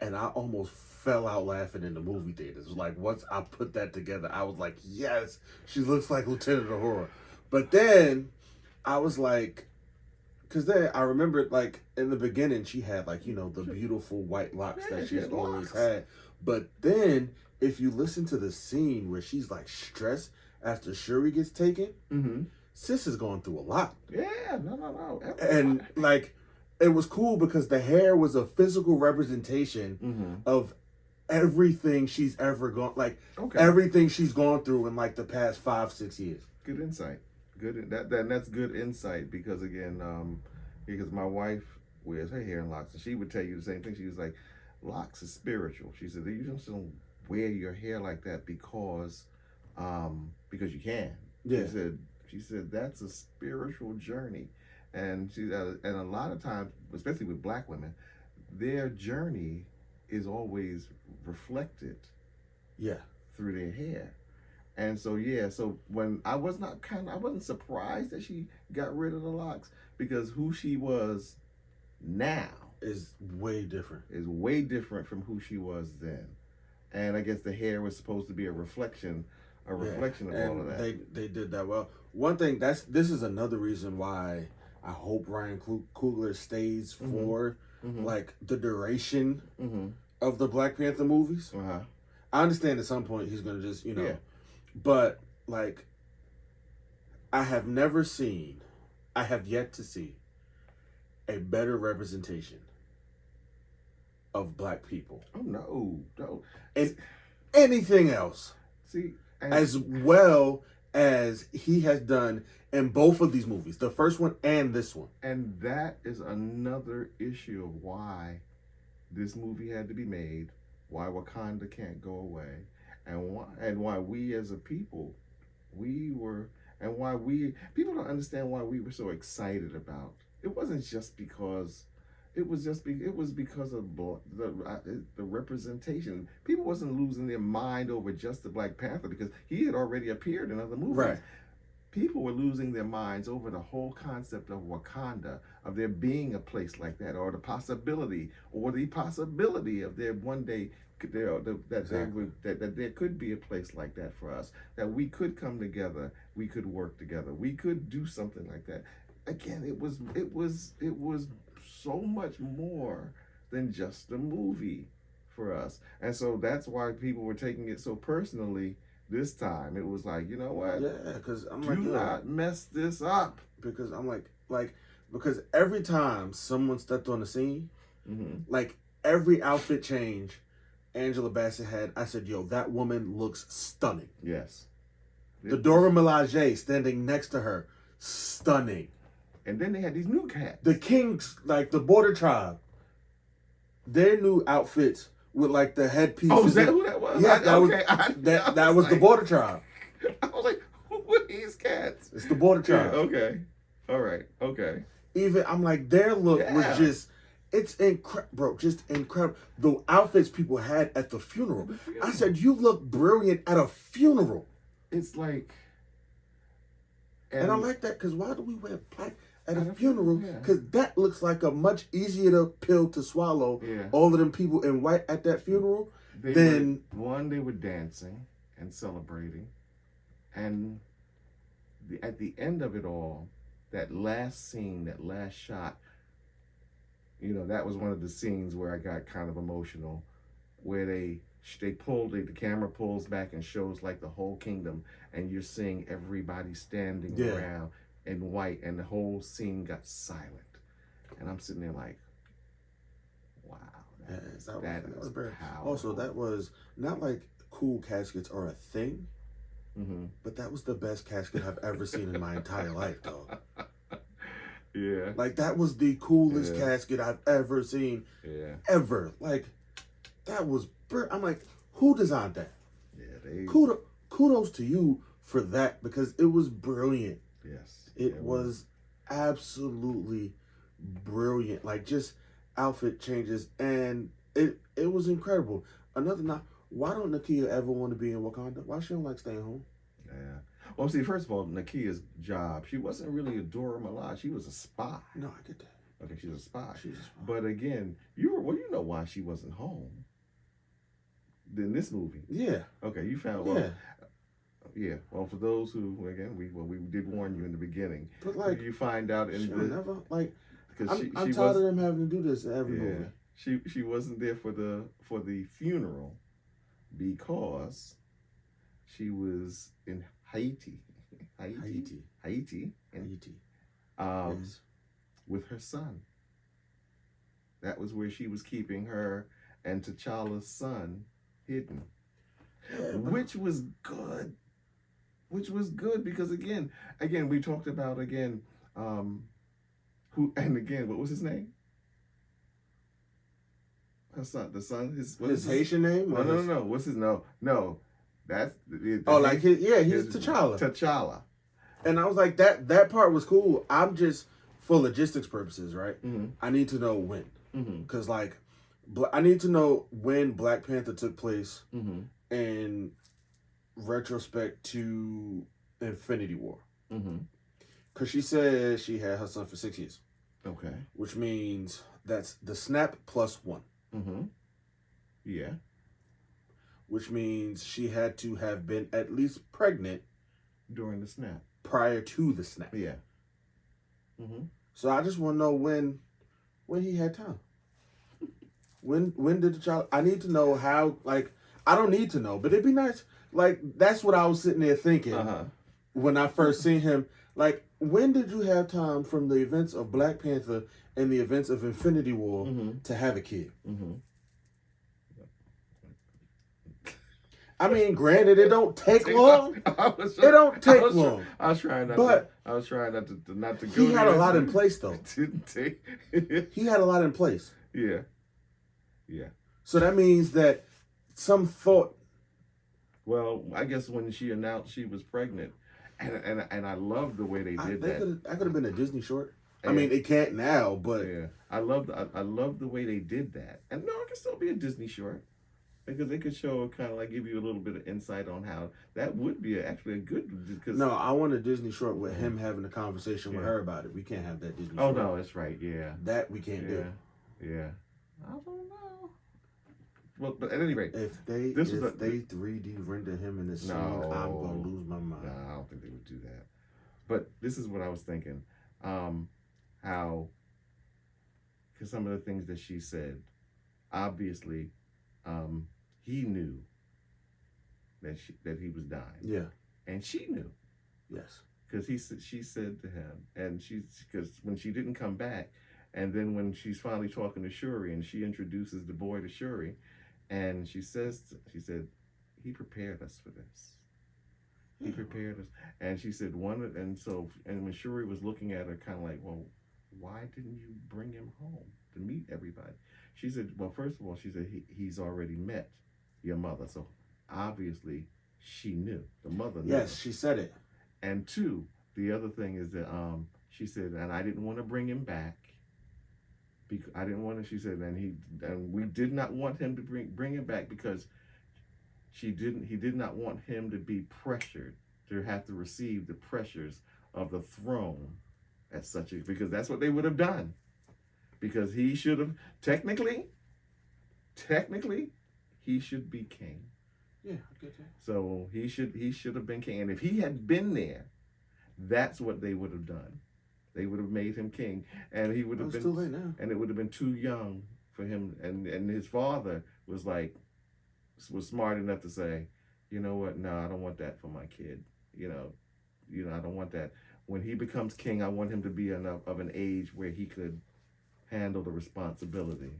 And I almost fell out laughing in the movie theaters. Like once I put that together, I was like, "Yes, she looks like Lieutenant Uhura." But then I was like, because then I remembered like in the beginning she had like, you know, the beautiful white locks that she's always had. But then if you listen to the scene where she's like stressed after Shuri gets taken, sis is going through a lot. Yeah, no. And like it was cool because the hair was a physical representation of everything she's ever gone, like everything she's gone through in like the past 5-6 years. Good insight. That's good insight because again, because my wife wears her hair in locks and she would tell you the same thing. She was like, locks is spiritual. She said you just don't wear your hair like that because you can. Yeah. She said that's a spiritual journey, and and a lot of times, especially with Black women, their journey is always reflected. Yeah. Through their hair. And so when I wasn't surprised that she got rid of the locks because who she was now is way different. Is way different from who she was then. And I guess the hair was supposed to be a reflection of all of that. They did that well. One thing this is another reason why I hope Ryan Coogler stays for like the duration of the Black Panther movies. I understand at some point he's gonna just but like I have yet to see a better representation of Black people. Oh no. And anything else. See, as well as he has done in both of these movies, the first one and this one. And that is another issue of why this movie had to be made, why Wakanda can't go away, and why we as a people, people don't understand why we were so excited about. It wasn't just because, it was because of the representation. People wasn't losing their mind over just the Black Panther because he had already appeared in other movies. Right. People were losing their minds over the whole concept of Wakanda, of there being a place like that, or the possibility of there one day that there could be a place like that for us, that we could come together, we could work together, we could do something like that. Again, it was so much more than just a movie for us, and so that's why people were taking it so personally. This time, it was like, you know what? Yeah, because I'm do not mess this up. Because I'm because every time someone stepped on the scene, like every outfit change Angela Bassett had, I said, yo, that woman looks stunning. Yes. The Dora Milaje standing next to her stunning. And then they had these new cats. The kings, like the border tribe, their new outfits with like the headpieces. Oh, is that who that was? Yeah, that was like, the border tribe. I was like, who are these cats? It's the border tribe. Yeah, okay. All right. Okay. Even I'm like, their look was just, it's incredible, bro. Just incredible. The outfits people had at the funeral. I said, you look brilliant at a funeral. It's like, and I like that because why do we wear black at a funeral? Because that looks like a much easier pill to swallow. Yeah. All of them people in white at that funeral. They were dancing and celebrating, and at the end of it all, that last scene, that last shot, you know, that was one of the scenes where I got kind of emotional, where the camera pulls back and shows like the whole kingdom, and you're seeing everybody standing around in white, and the whole scene got silent, and I'm sitting there like, wow, that is powerful. Also, that was not like cool caskets are a thing, but that was the best casket I've ever seen in my entire life, dog. Yeah. Like, that was the coolest casket I've ever seen. Yeah. Ever. Like, that was... I'm like, who designed that? Yeah, Kudos to you for that, because it was brilliant. Yes. It was absolutely brilliant. Like, just outfit changes, and it was incredible. Another night, why don't Nakia ever want to be in Wakanda? Why she don't like staying home? Yeah. Well, see, first of all, Nakia's job, she wasn't really a Dora Milaje. She was a spy. No, I get that. Okay, she's a spy. She's a spy. But again, you know why she wasn't home in this movie. Yeah. Okay, you found, well, for those who, again, we did warn you in the beginning. But like, you find out in the... never, like, I'm tired of them having to do this in every movie. She wasn't there for the funeral because she was in Haiti, with her son. That was where she was keeping her and T'Challa's son hidden, which was good. Because again, we talked about what was his name? Her son, his Haitian name? No. What's his no? That's he's T'Challa. T'Challa. And I was like, that part was cool. I'm just, for logistics purposes, right? I need to know when, because like, I need to know when Black Panther took place in retrospect to Infinity War. Because she said she had her son for 6 years. Okay. Which means that's the snap plus 1. Yeah. Which means she had to have been at least pregnant during the snap. Prior to the snap. Yeah. So I just want to know when he had time. When did the child... I need to know how, like... I don't need to know, but it'd be nice. Like, that's what I was sitting there thinking when I first seen him. Like, when did you have time from the events of Black Panther and the events of Infinity War to have a kid? I mean, granted, it don't take long. It don't take long. I was trying not to go. He had a lot in place, though. Didn't take. He had a lot in place. Yeah. So that means that some thought. Well, I guess when she announced she was pregnant, and I love the way they did that. That could have been a Disney short. I mean, it can't now, but I love the way they did that. And no, it can still be a Disney short. Because they could show, kind of like give you a little bit of insight on how that would be actually a good. No, I want a Disney short with him having a conversation with her about it. We can't have that Disney short. Oh, no, that's right, yeah. That we can't do. Yeah. I don't know. Well, but at any rate. If they 3D render him in the scene, I'm going to lose my mind. No, I don't think they would do that. But this is what I was thinking. How, because some of the things that she said, obviously, he knew that he was dying. Yeah. And she knew. Yes. Because she said to him, and because when she didn't come back, and then when she's finally talking to Shuri, and she introduces the boy to Shuri, and she said, he prepared us for this. He prepared us. And she said and when Shuri was looking at her kind of like, well, why didn't you bring him home to meet everybody? She said, well, first of all, she said he's already met your mother. So obviously she knew. The mother knew. Yes, she said it. And two, the other thing is that she said, and I didn't want to bring him back. Because I didn't want to, she said, and we did not want him to bring him back because he did not want him to be pressured to have to receive the pressures of the throne at such a, because that's what they would have done. Because he should have technically he should be king. Yeah, I get that. So he should have been king. And if he had been there, that's what they would have done. They would have made him king, and he would have been too late now. And it would have been too young for him. And his father was smart enough to say, you know what? No, I don't want that for my kid. You know, I don't want that. When he becomes king, I want him to be of an age where he could handle the responsibility.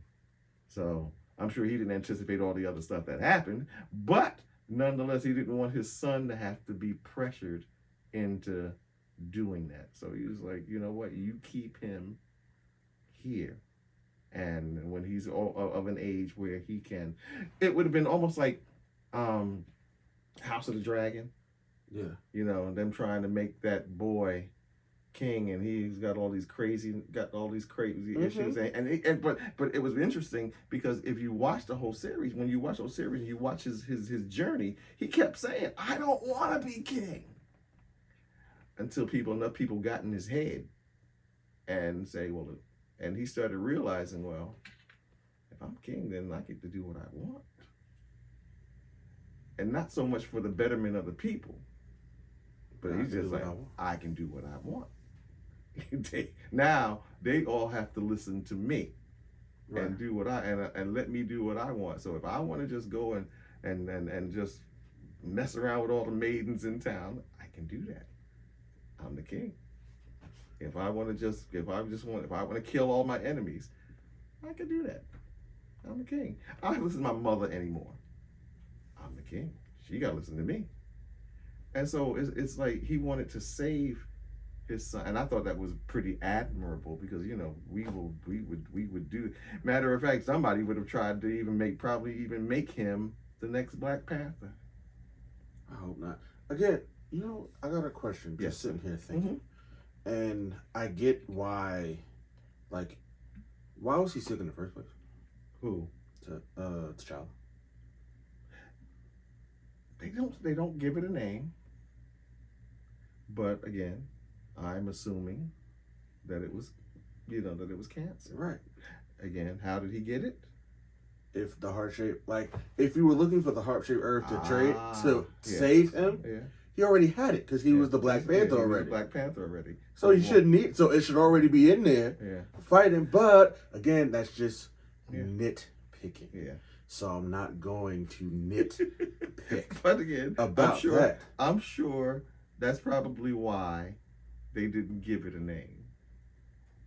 So I'm sure he didn't anticipate all the other stuff that happened, but nonetheless, he didn't want his son to have to be pressured into doing that. So he was like, you know what, you keep him here. And when he's of an age where he can, it would have been almost like House of the Dragon. Yeah. You know, them trying to make that boy king, and he's got all these crazy issues. But it was interesting because if you watch the whole series, and you watch his journey, he kept saying, I don't want to be king. Until enough people got in his head and say, well, and he started realizing, well, if I'm king, then I get to do what I want. And not so much for the betterment of the people, but he's just like, I can do what I want. Now they all have to listen to me, right, and do what and let me do what I want. So if I want to just go and just mess around with all the maidens in town, I can do that. I'm the king. If I want to kill all my enemies, I can do that. I'm the king. I don't listen to my mother anymore. I'm the king. She got to listen to me. And so it's like he wanted to save his son, and I thought that was pretty admirable because we would do. Matter of fact, somebody would have tried to probably even make him the next Black Panther. I hope not. Again, I got a question. Just sitting here thinking, and I get why. Like, why was he sick in the first place? Who? T'Challa. They don't give it a name. But again, I'm assuming that it was, that it was cancer. Right. Again, how did he get it? If the if you were looking for the heart-shaped herb to save him, he already had it because he was the Black Panther already. Black Panther already. So he shouldn't need. So it should already be in there fighting. But again, that's just nitpicking. Yeah. So I'm not going to nitpick. But again, about that. I'm sure that's probably why they didn't give it a name.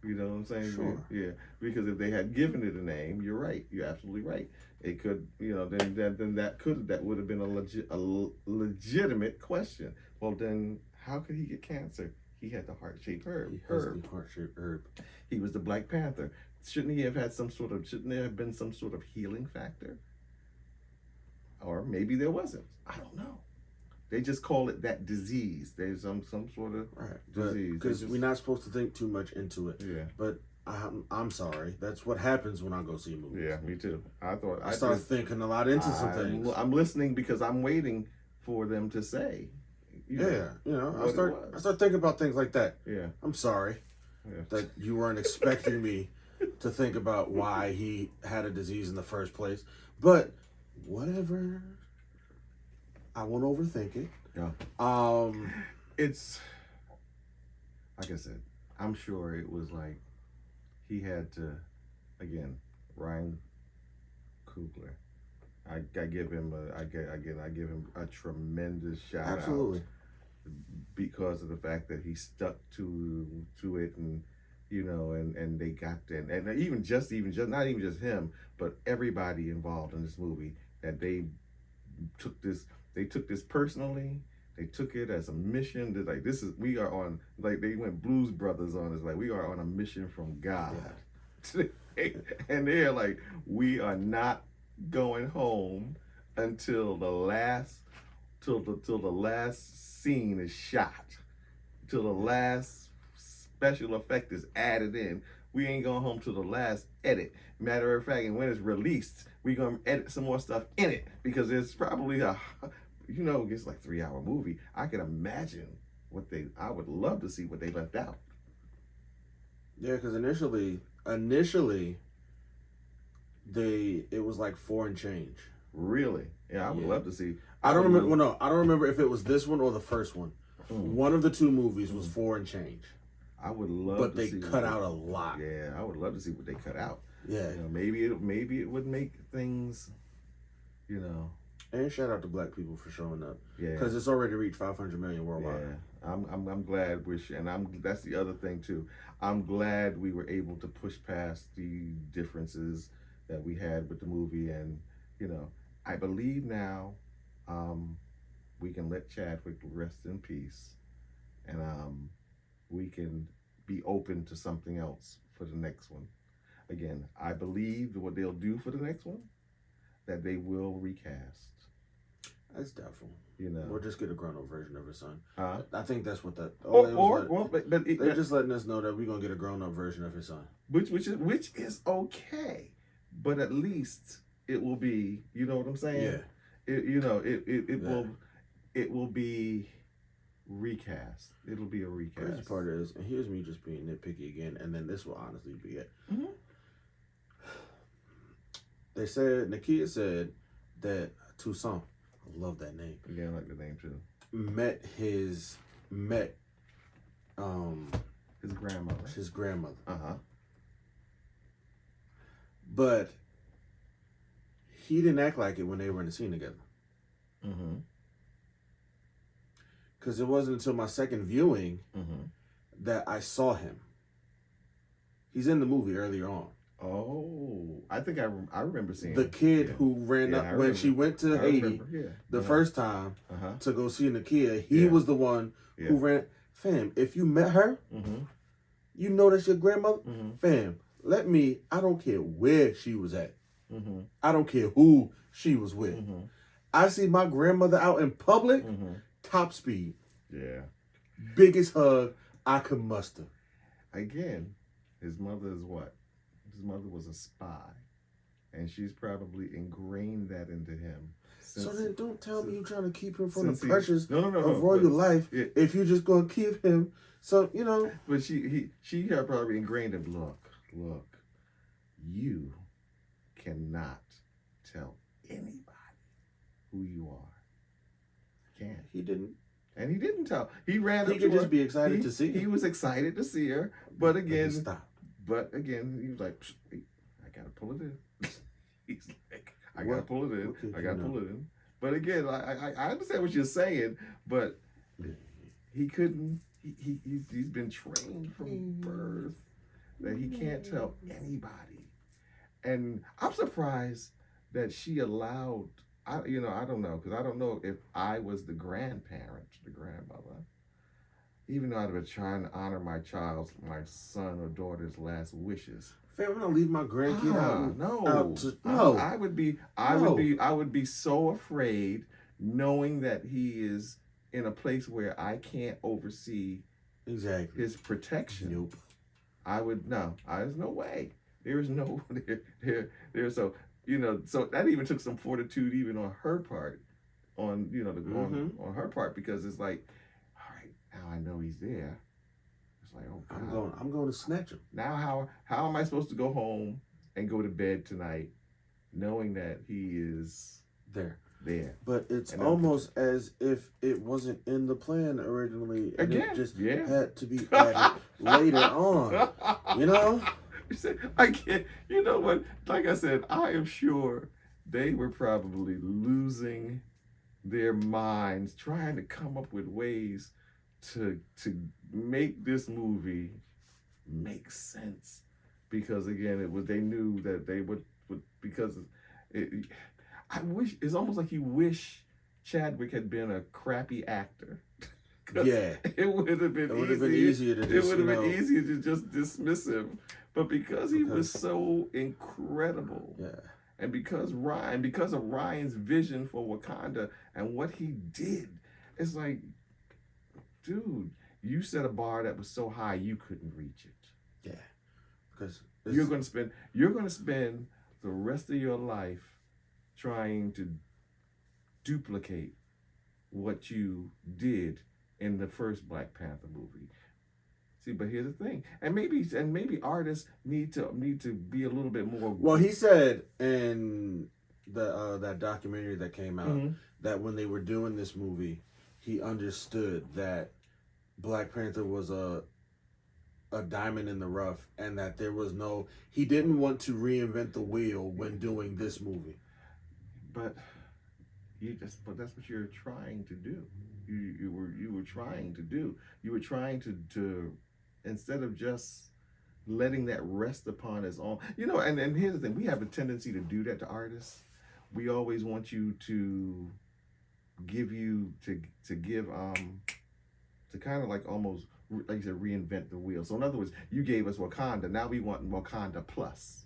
You know what I'm saying? Sure. Yeah. Because if they had given it a name, you're right. You're absolutely right. It could, then that would have been a legitimate question. Well, then how could he get cancer? He had the heart-shaped herb. He has the heart-shaped herb. He was the Black Panther. Shouldn't there have been some sort of healing factor? Or maybe there wasn't. I don't know. They just call it that disease. There's some sort of disease. Because we're not supposed to think too much into it. Yeah. But I'm sorry. That's what happens when I go see movies. Yeah, me too. I start thinking a lot into some things. I'm listening because I'm waiting for them to say. I start thinking about things like that. Yeah. I'm sorry that you weren't expecting me to think about why he had a disease in the first place. But whatever. I won't overthink it. Yeah. It's like I said, I'm sure it was like he had to, again, Ryan Coogler. I give him a tremendous shout out. Absolutely. Because of the fact that he stuck to it, and and they got that, and even just not even just him, but everybody involved in this movie, that they took this personally. They took it as a mission. They're like, we are on, like they went Blues Brothers on us, like we are on a mission from God. Yeah. And they're like, we are not going home until the last, till the last scene is shot, till the last special effect is added in. We ain't going home till the last edit. Matter of fact, and when it's released, we gonna edit some more stuff in it because it's probably it's like 3-hour movie. I can imagine I would love to see what they left out. Yeah, because initially, it was like 4 and change. Really? Yeah, I would love to see. I don't remember. Well, no, I don't remember if it was this one or the first one. One of the 2 movies was 4 and change. I would love. But they cut out a lot. Yeah, I would love to see what they cut out. Yeah, maybe it would make things, And shout out to Black people for showing up. Yeah, because it's already reached 500 million worldwide. Yeah, I'm glad that's the other thing too. I'm glad we were able to push past the differences that we had with the movie, and I believe now, we can let Chadwick rest in peace, and we can be open to something else for the next one. Again, I believe what they'll do for the next one, that they will recast. That's doubtful. Or just get a grown-up version of his son. I think that's what that. They're just letting us know that we're gonna get a grown-up version of his son, which is okay, but at least it will be. You know what I'm saying? Yeah. It will be recast. It'll be a recast. Crazy part is, and here's me just being nitpicky again, and then this will honestly be it. Mm-hmm. Nakia said that Toussaint, I love that name. Yeah, I like the name too. Met his grandmother. His grandmother. Uh-huh. But he didn't act like it when they were in the scene together. Mm-hmm. Because it wasn't until my second viewing that I saw him. He's in the movie earlier on. Oh, I think I remember seeing the kid who ran up when she went to Haiti the first time to go see Nakia. He was the one who ran. Fam, if you met her, you know that's your grandmother. Fam, I don't care where she was at. I don't care who she was with. I see my grandmother out in public, top speed. Yeah. Biggest hug I could muster. Again, his mother is what? His mother was a spy, and she's probably ingrained that into him. So then don't tell me you're trying to keep him from the pressures of royal life if you're just going to keep him. So, But she had probably ingrained him, look, you cannot tell anybody who you are. You can't. He didn't. And he didn't tell. He ran up to her. He could just be excited to see her. He was excited to see her, but again... He stopped. But again, he was like, I gotta pull it in. He's like, I gotta pull it in. I gotta pull it in. But again, I understand what you're saying, but he couldn't. He's been trained from birth that he can't tell anybody. And I'm surprised that she allowed. I don't know, because I don't know if I was the grandparent, the grandmother. Even though I'd been trying to honor my son or daughter's last wishes. Fam, I'm gonna leave my grandkid out. No. I would be so afraid knowing that he is in a place where I can't oversee his protection. Nope. There's no way. There's no so that even took some fortitude even on her part, on her part, because it's like, now I know he's there. It's like, oh God. I'm going to snatch him. Now how am I supposed to go home and go to bed tonight knowing that he is there? But it's almost as if it wasn't in the plan originally, and it just had to be added later on. I can't. You know what? Like I said, I am sure they were probably losing their minds trying to come up with ways to make this movie make sense, because again they knew that they would because it's almost like you wish Chadwick had been a crappy actor. 'Cause Yeah. it would have been It would have been easier to It just, would have you been know, easier to just dismiss him, but because he was because so incredible, yeah, and because of Ryan's vision for Wakanda and what he did, it's like, dude, you set a bar that was so high you couldn't reach it. yeah, because You're gonna spend the rest of your life trying to duplicate what you did in the first Black Panther movie. See, but here's the thing, and maybe artists need to be a little bit more. Well, he said in the that documentary that came out Mm-hmm. that when they were doing this movie, he understood that Black Panther was a diamond in the rough, and that he didn't want to reinvent the wheel when doing this movie. But but that's what you're trying to do. You were trying to do. You were trying to instead of just letting that rest upon its own. And here's the thing: we have a tendency to do that to artists. We always want you to give to kind of like almost like you said, reinvent the wheel. So in other words, you gave us Wakanda. Now we want Wakanda plus.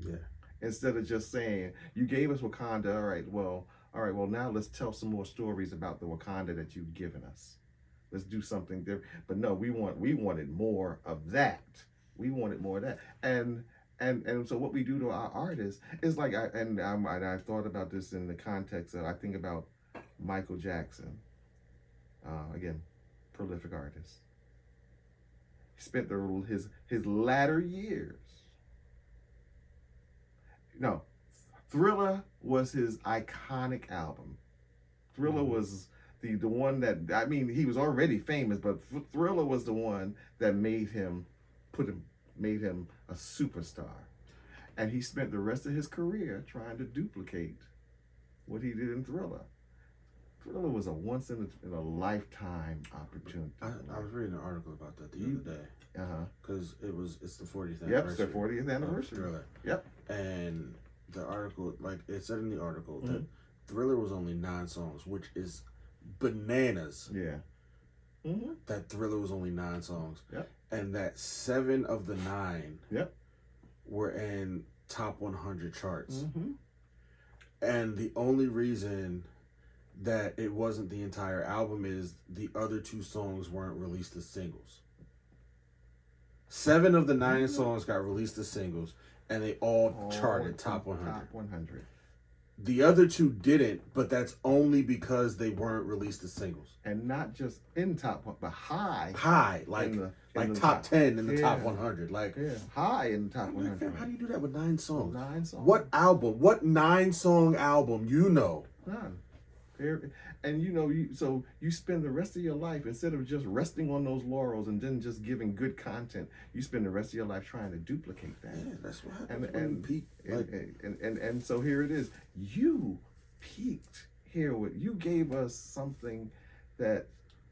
Yeah. Instead of just saying you gave us Wakanda, all right, well, now let's tell some more stories about the Wakanda that you've given us. Let's do something different. But no, we wanted more of that. We wanted more of that. And so what we do to our artists is like I thought about this in the context of, I think about Michael Jackson. Again, prolific artist. He spent his latter years. No, Thriller was his iconic album. Thriller was the one that, I mean, he was already famous, but Thriller was the one that made him a superstar. And he spent the rest of his career trying to duplicate what he did in Thriller. Thriller was a once in a lifetime opportunity. I was reading an article about that the other day. Because it's the 40th anniversary. Yep, it's their 40th anniversary. Thriller. Yep. And the article, like it said in the article, that Thriller was only 9 songs, which is bananas. Yeah. Mm-hmm. That Thriller was only 9 songs. Yep. And that 7 of the 9 Yep. were in top 100 charts. Mm-hmm. And the only reason that it wasn't the entire album is the other 2 songs weren't released as singles. 7 of the 9 songs got released as singles, and they all charted top 100. Top 100. The other 2 didn't, but that's only because they weren't released as singles. And not just in top one, but high. High, like in the top 10 in the top 100. Like, high in the top 100. How do you do that with 9 songs? 9 songs. What album? What 9-song album? None. And so you spend the rest of your life, instead of just resting on those laurels and then just giving good content, you spend the rest of your life trying to duplicate that. Yeah, that's what happens. And so here it is. You peaked here you gave us something that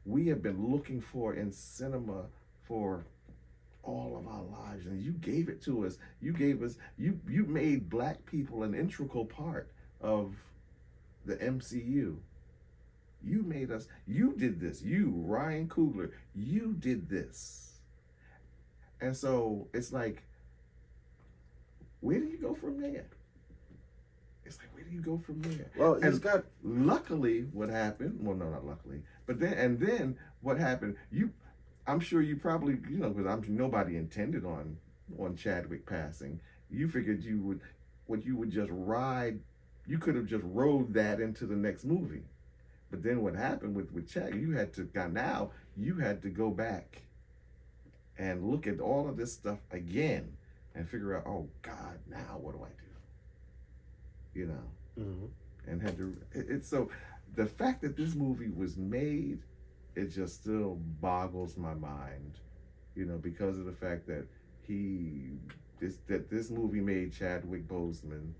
we have been looking for in cinema for all of our lives, and you gave it to us. You made Black people an integral part of the MCU. You did this. Ryan Coogler, you did this. And so it's like, where do you go from there? Well, luckily what happened, well, no, not luckily, but then what happened, I'm sure you probably, because nobody intended on Chadwick passing. You figured you would just ride, you could have just rode that into the next movie. But then what happened with Chad, you had to go back and look at all of this stuff again and figure out, oh God, now what do I do? And had to. So the fact that this movie was made, it just still boggles my mind, because of the fact that this movie made Chadwick Boseman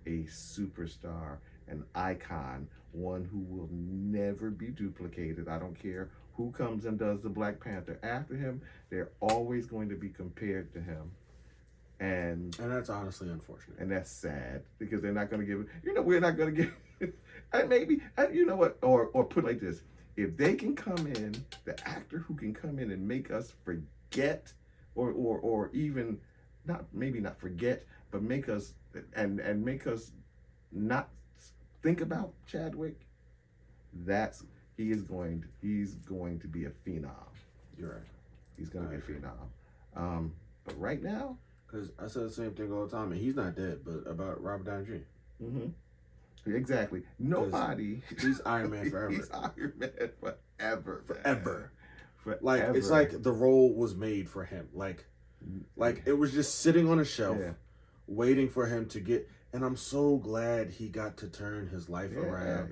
a superstar, an icon, one who will never be duplicated. I don't care who comes and does the Black Panther after him, they're always going to be compared to him. And that's honestly unfortunate. And that's sad because they're not going to give it. We're not going to give. And maybe, and you know what? Or put like this: if they can come in, the actor who can come in and make us forget, or even not forget, but make us and make us not think about Chadwick. He's going to be a phenom. You're right. He's going to be a phenom. But right now, because I said the same thing all the time, and he's not dead, but about Robert Downey Jr. Mm-hmm. Exactly. Nobody. He's Iron Man forever. He's Iron Man forever. Forever. Forever. Like it's like the role was made for him. Like it was just sitting on a shelf, waiting for him to get. And I'm so glad he got to turn his life around.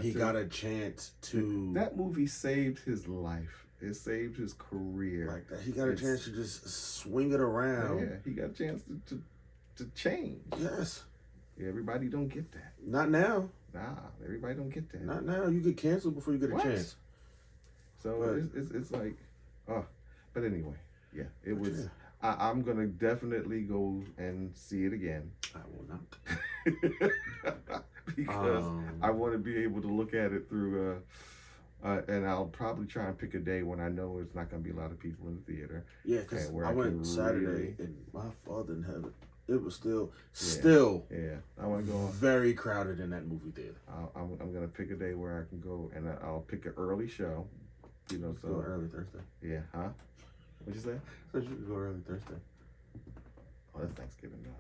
He got a chance to. That movie saved his life. It saved his career. Like that, he got a chance to just swing it around. Yeah, he got a chance to change. Yes. Yeah, everybody don't get that. Not now. Nah, everybody don't get that. Not now. You get canceled before you get a chance. So it's like, but anyway, yeah, it was. Yeah. I'm gonna definitely go and see it again. I will not. Because I want to be able to look at it through and I'll probably try and pick a day when I know it's not going to be a lot of people in the theater. Yeah, because I went Saturday and my father didn't have it. It was still. Yeah, I want to go. Very crowded in that movie theater. I'm going to pick a day where I can go and I'll pick an early show. So go early Thursday. Yeah, huh? What'd you say? So you could go early Thursday. Oh, that's Thanksgiving now.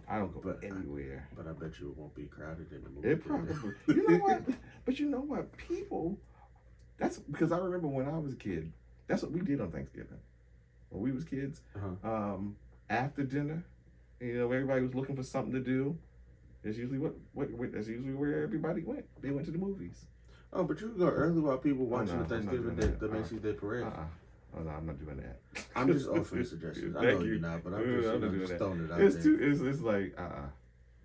I don't go anywhere. But I bet you it won't be crowded in the movie. It probably. You know what? But you know what? People. That's because I remember when I was a kid. That's what we did on Thanksgiving. When we was kids, after dinner, everybody was looking for something to do. That's usually that's usually where everybody went. They went to the movies. Oh, but you can go early while people watching the Thanksgiving the Macy's Day Parade. Oh no, I'm not doing that. I'm just offering suggestions. I know you're not, but I'm just throwing it out there. It's like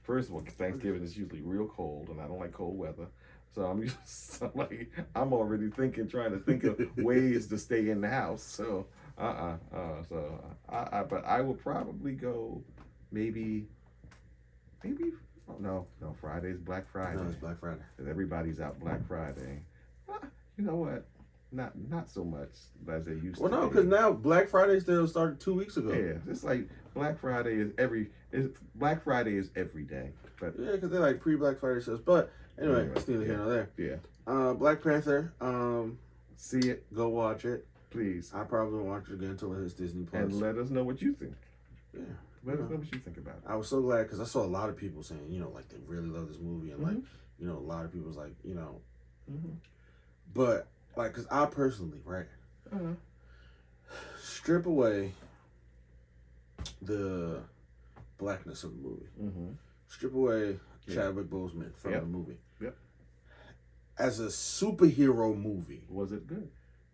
first of all, Thanksgiving is usually real cold, and I don't like cold weather. So I'm already trying to think of ways to stay in the house. So but I will probably go maybe. No, Friday's Black Friday. No, it's Black Friday. Because everybody's out Black Friday. You know what? Not so much as they used to. Well, no, because now Black Friday still started 2 weeks ago. Yeah, it's like Black Friday is every day. But yeah, because they're like pre-Black Friday sales. But anyway, it's neither here nor there. Yeah. Black Panther. See it. Go watch it, please. I probably won't watch it again until it hits Disney Plus. And let us know what you think. Yeah. Let us know what you think about it. I was so glad because I saw a lot of people saying, like they really love this movie, and like, a lot of people was like, but like, because I personally, right, strip away the blackness of the movie, strip away Chadwick Boseman from the movie. Yep. As a superhero movie, was it good?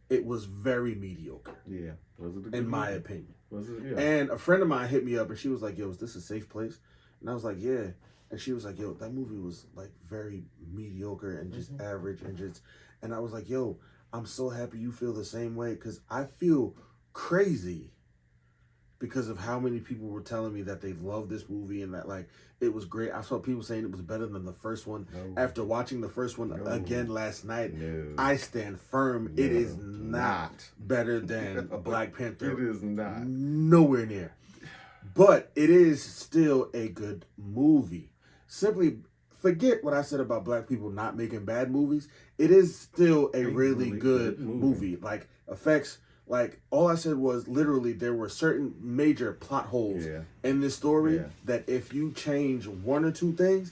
It was very mediocre. Yeah. Was it a good in movie? my opinion? Was it? Yeah. And a friend of mine hit me up and she was like, "Yo, is this a safe place?" And I was like, "Yeah." And she was like, "Yo, that movie was like very mediocre and just average and I was like, "Yo, I'm so happy you feel the same way because I feel crazy because of how many people were telling me that they loved this movie and that like it was great. I saw people saying it was better than the first one. No. After watching the first one again last night, I stand firm. It is not better than Black Panther. It is not. Nowhere near. But it is still a good movie. Simply forget what I said about black people not making bad movies. It is still a really good movie. Like effects. Like, all I said was literally there were certain major plot holes in this story that if you change one or two things,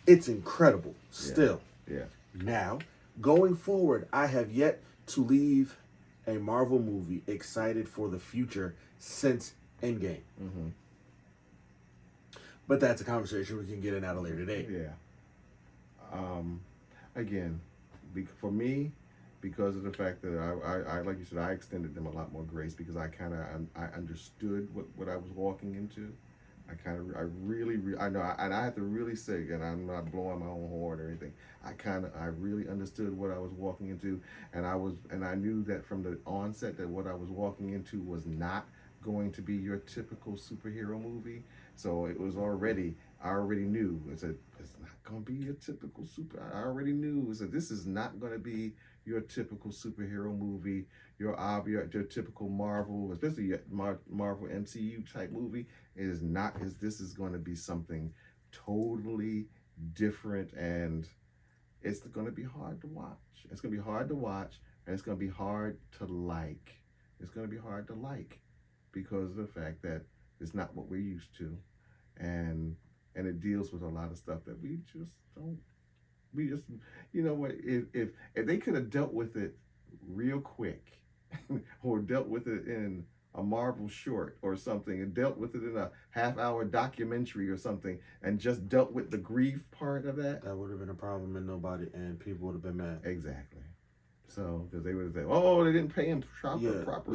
it's incredible still. Yeah. Now, going forward, I have yet to leave a Marvel movie excited for the future since Endgame. But that's a conversation we can get in at a later date. Yeah. Again, for me, because of the fact that I like you said, I extended them a lot more grace because I understood what I was walking into. I know, and I have to really say, and I'm not blowing my own horn or anything. I really understood what I was walking into, and I knew that from the onset that what I was walking into was not going to be your typical superhero movie. So it was already, I already knew. I said, it's not going to be your typical super. I already knew. I said, this is not going to be your typical superhero movie, your typical Marvel, especially your Marvel MCU type movie. It is not. This is going to be something totally different, and it's going to be hard to watch. It's going to be hard to watch, and it's going to be hard to like. It's going to be hard to like because of the fact that it's not what we're used to, and it deals with a lot of stuff that we just don't. We just, you know what? If they could have dealt with it real quick, or dealt with it in a Marvel short or something, and dealt with it in a half-hour documentary or something, and just dealt with the grief part of that, that would have been a problem, and people would have been mad. Exactly. So, because they would have said, "Oh, they didn't pay him proper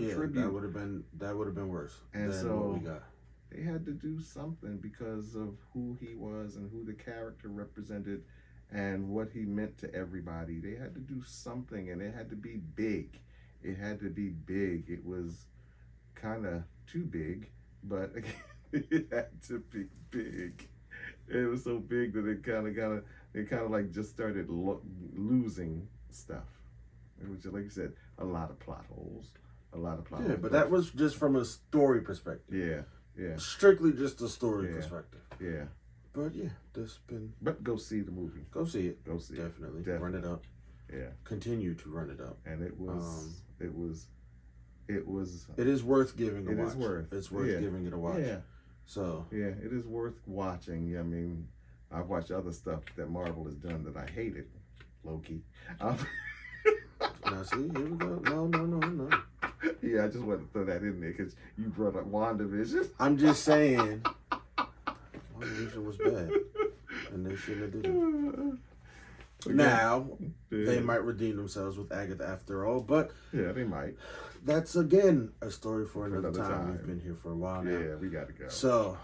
tribute." That would have been worse. And than so what we got. They had to do something because of who he was and who the character represented and what he meant to everybody. They had to do something, and it had to be big. It had to be big. It was kind of too big, but it had to be big. It was so big that it kind of like just started losing stuff. It was just, like you said, a lot of plot holes. Yeah, but that was just from a story perspective. Yeah. Strictly just a story perspective. Yeah. But yeah, this been. But go see the movie. Go see it. Go see Definitely. it. Definitely. Run it up. Yeah. Continue to run it up. And it was. It is worth giving a watch. It is worth. It's worth giving it a watch. Yeah. So. Yeah, it is worth watching. I mean, I've watched other stuff that Marvel has done that I hated. Loki. Now see, here we go. No. Yeah, I just wanted to throw that in there because you brought up WandaVision. I'm just saying, WandaVision was bad, and they shouldn't have did it. Now, they might redeem themselves with Agatha after all, but yeah, they might. That's again a story for another time. We've been here for a while now. Yeah, we got to go. So,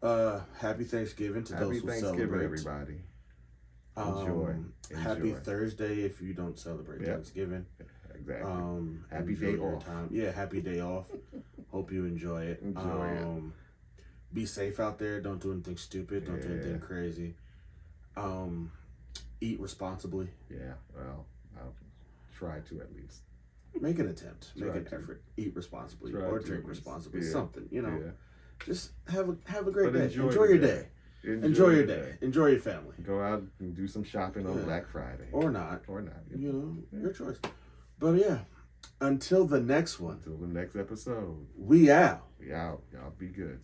happy Thanksgiving to those who celebrate. Everybody. Enjoy. Happy Thursday if you don't celebrate Thanksgiving. Exactly. Happy day off. Yeah, happy day off. Hope you enjoy it. Enjoy it. Be safe out there. Don't do anything stupid. Don't do anything crazy. Eat responsibly. Yeah, well, I'll try to at least. Make an attempt. Make an effort. Eat responsibly or drink responsibly. Something, you know. Yeah. Just have a great day. Enjoy your day. Enjoy your day. Enjoy your family. Go out and do some shopping on Black Friday. Or not. You know, your choice. But yeah, until the next one. Until the next episode. We out. We out. Y'all be good.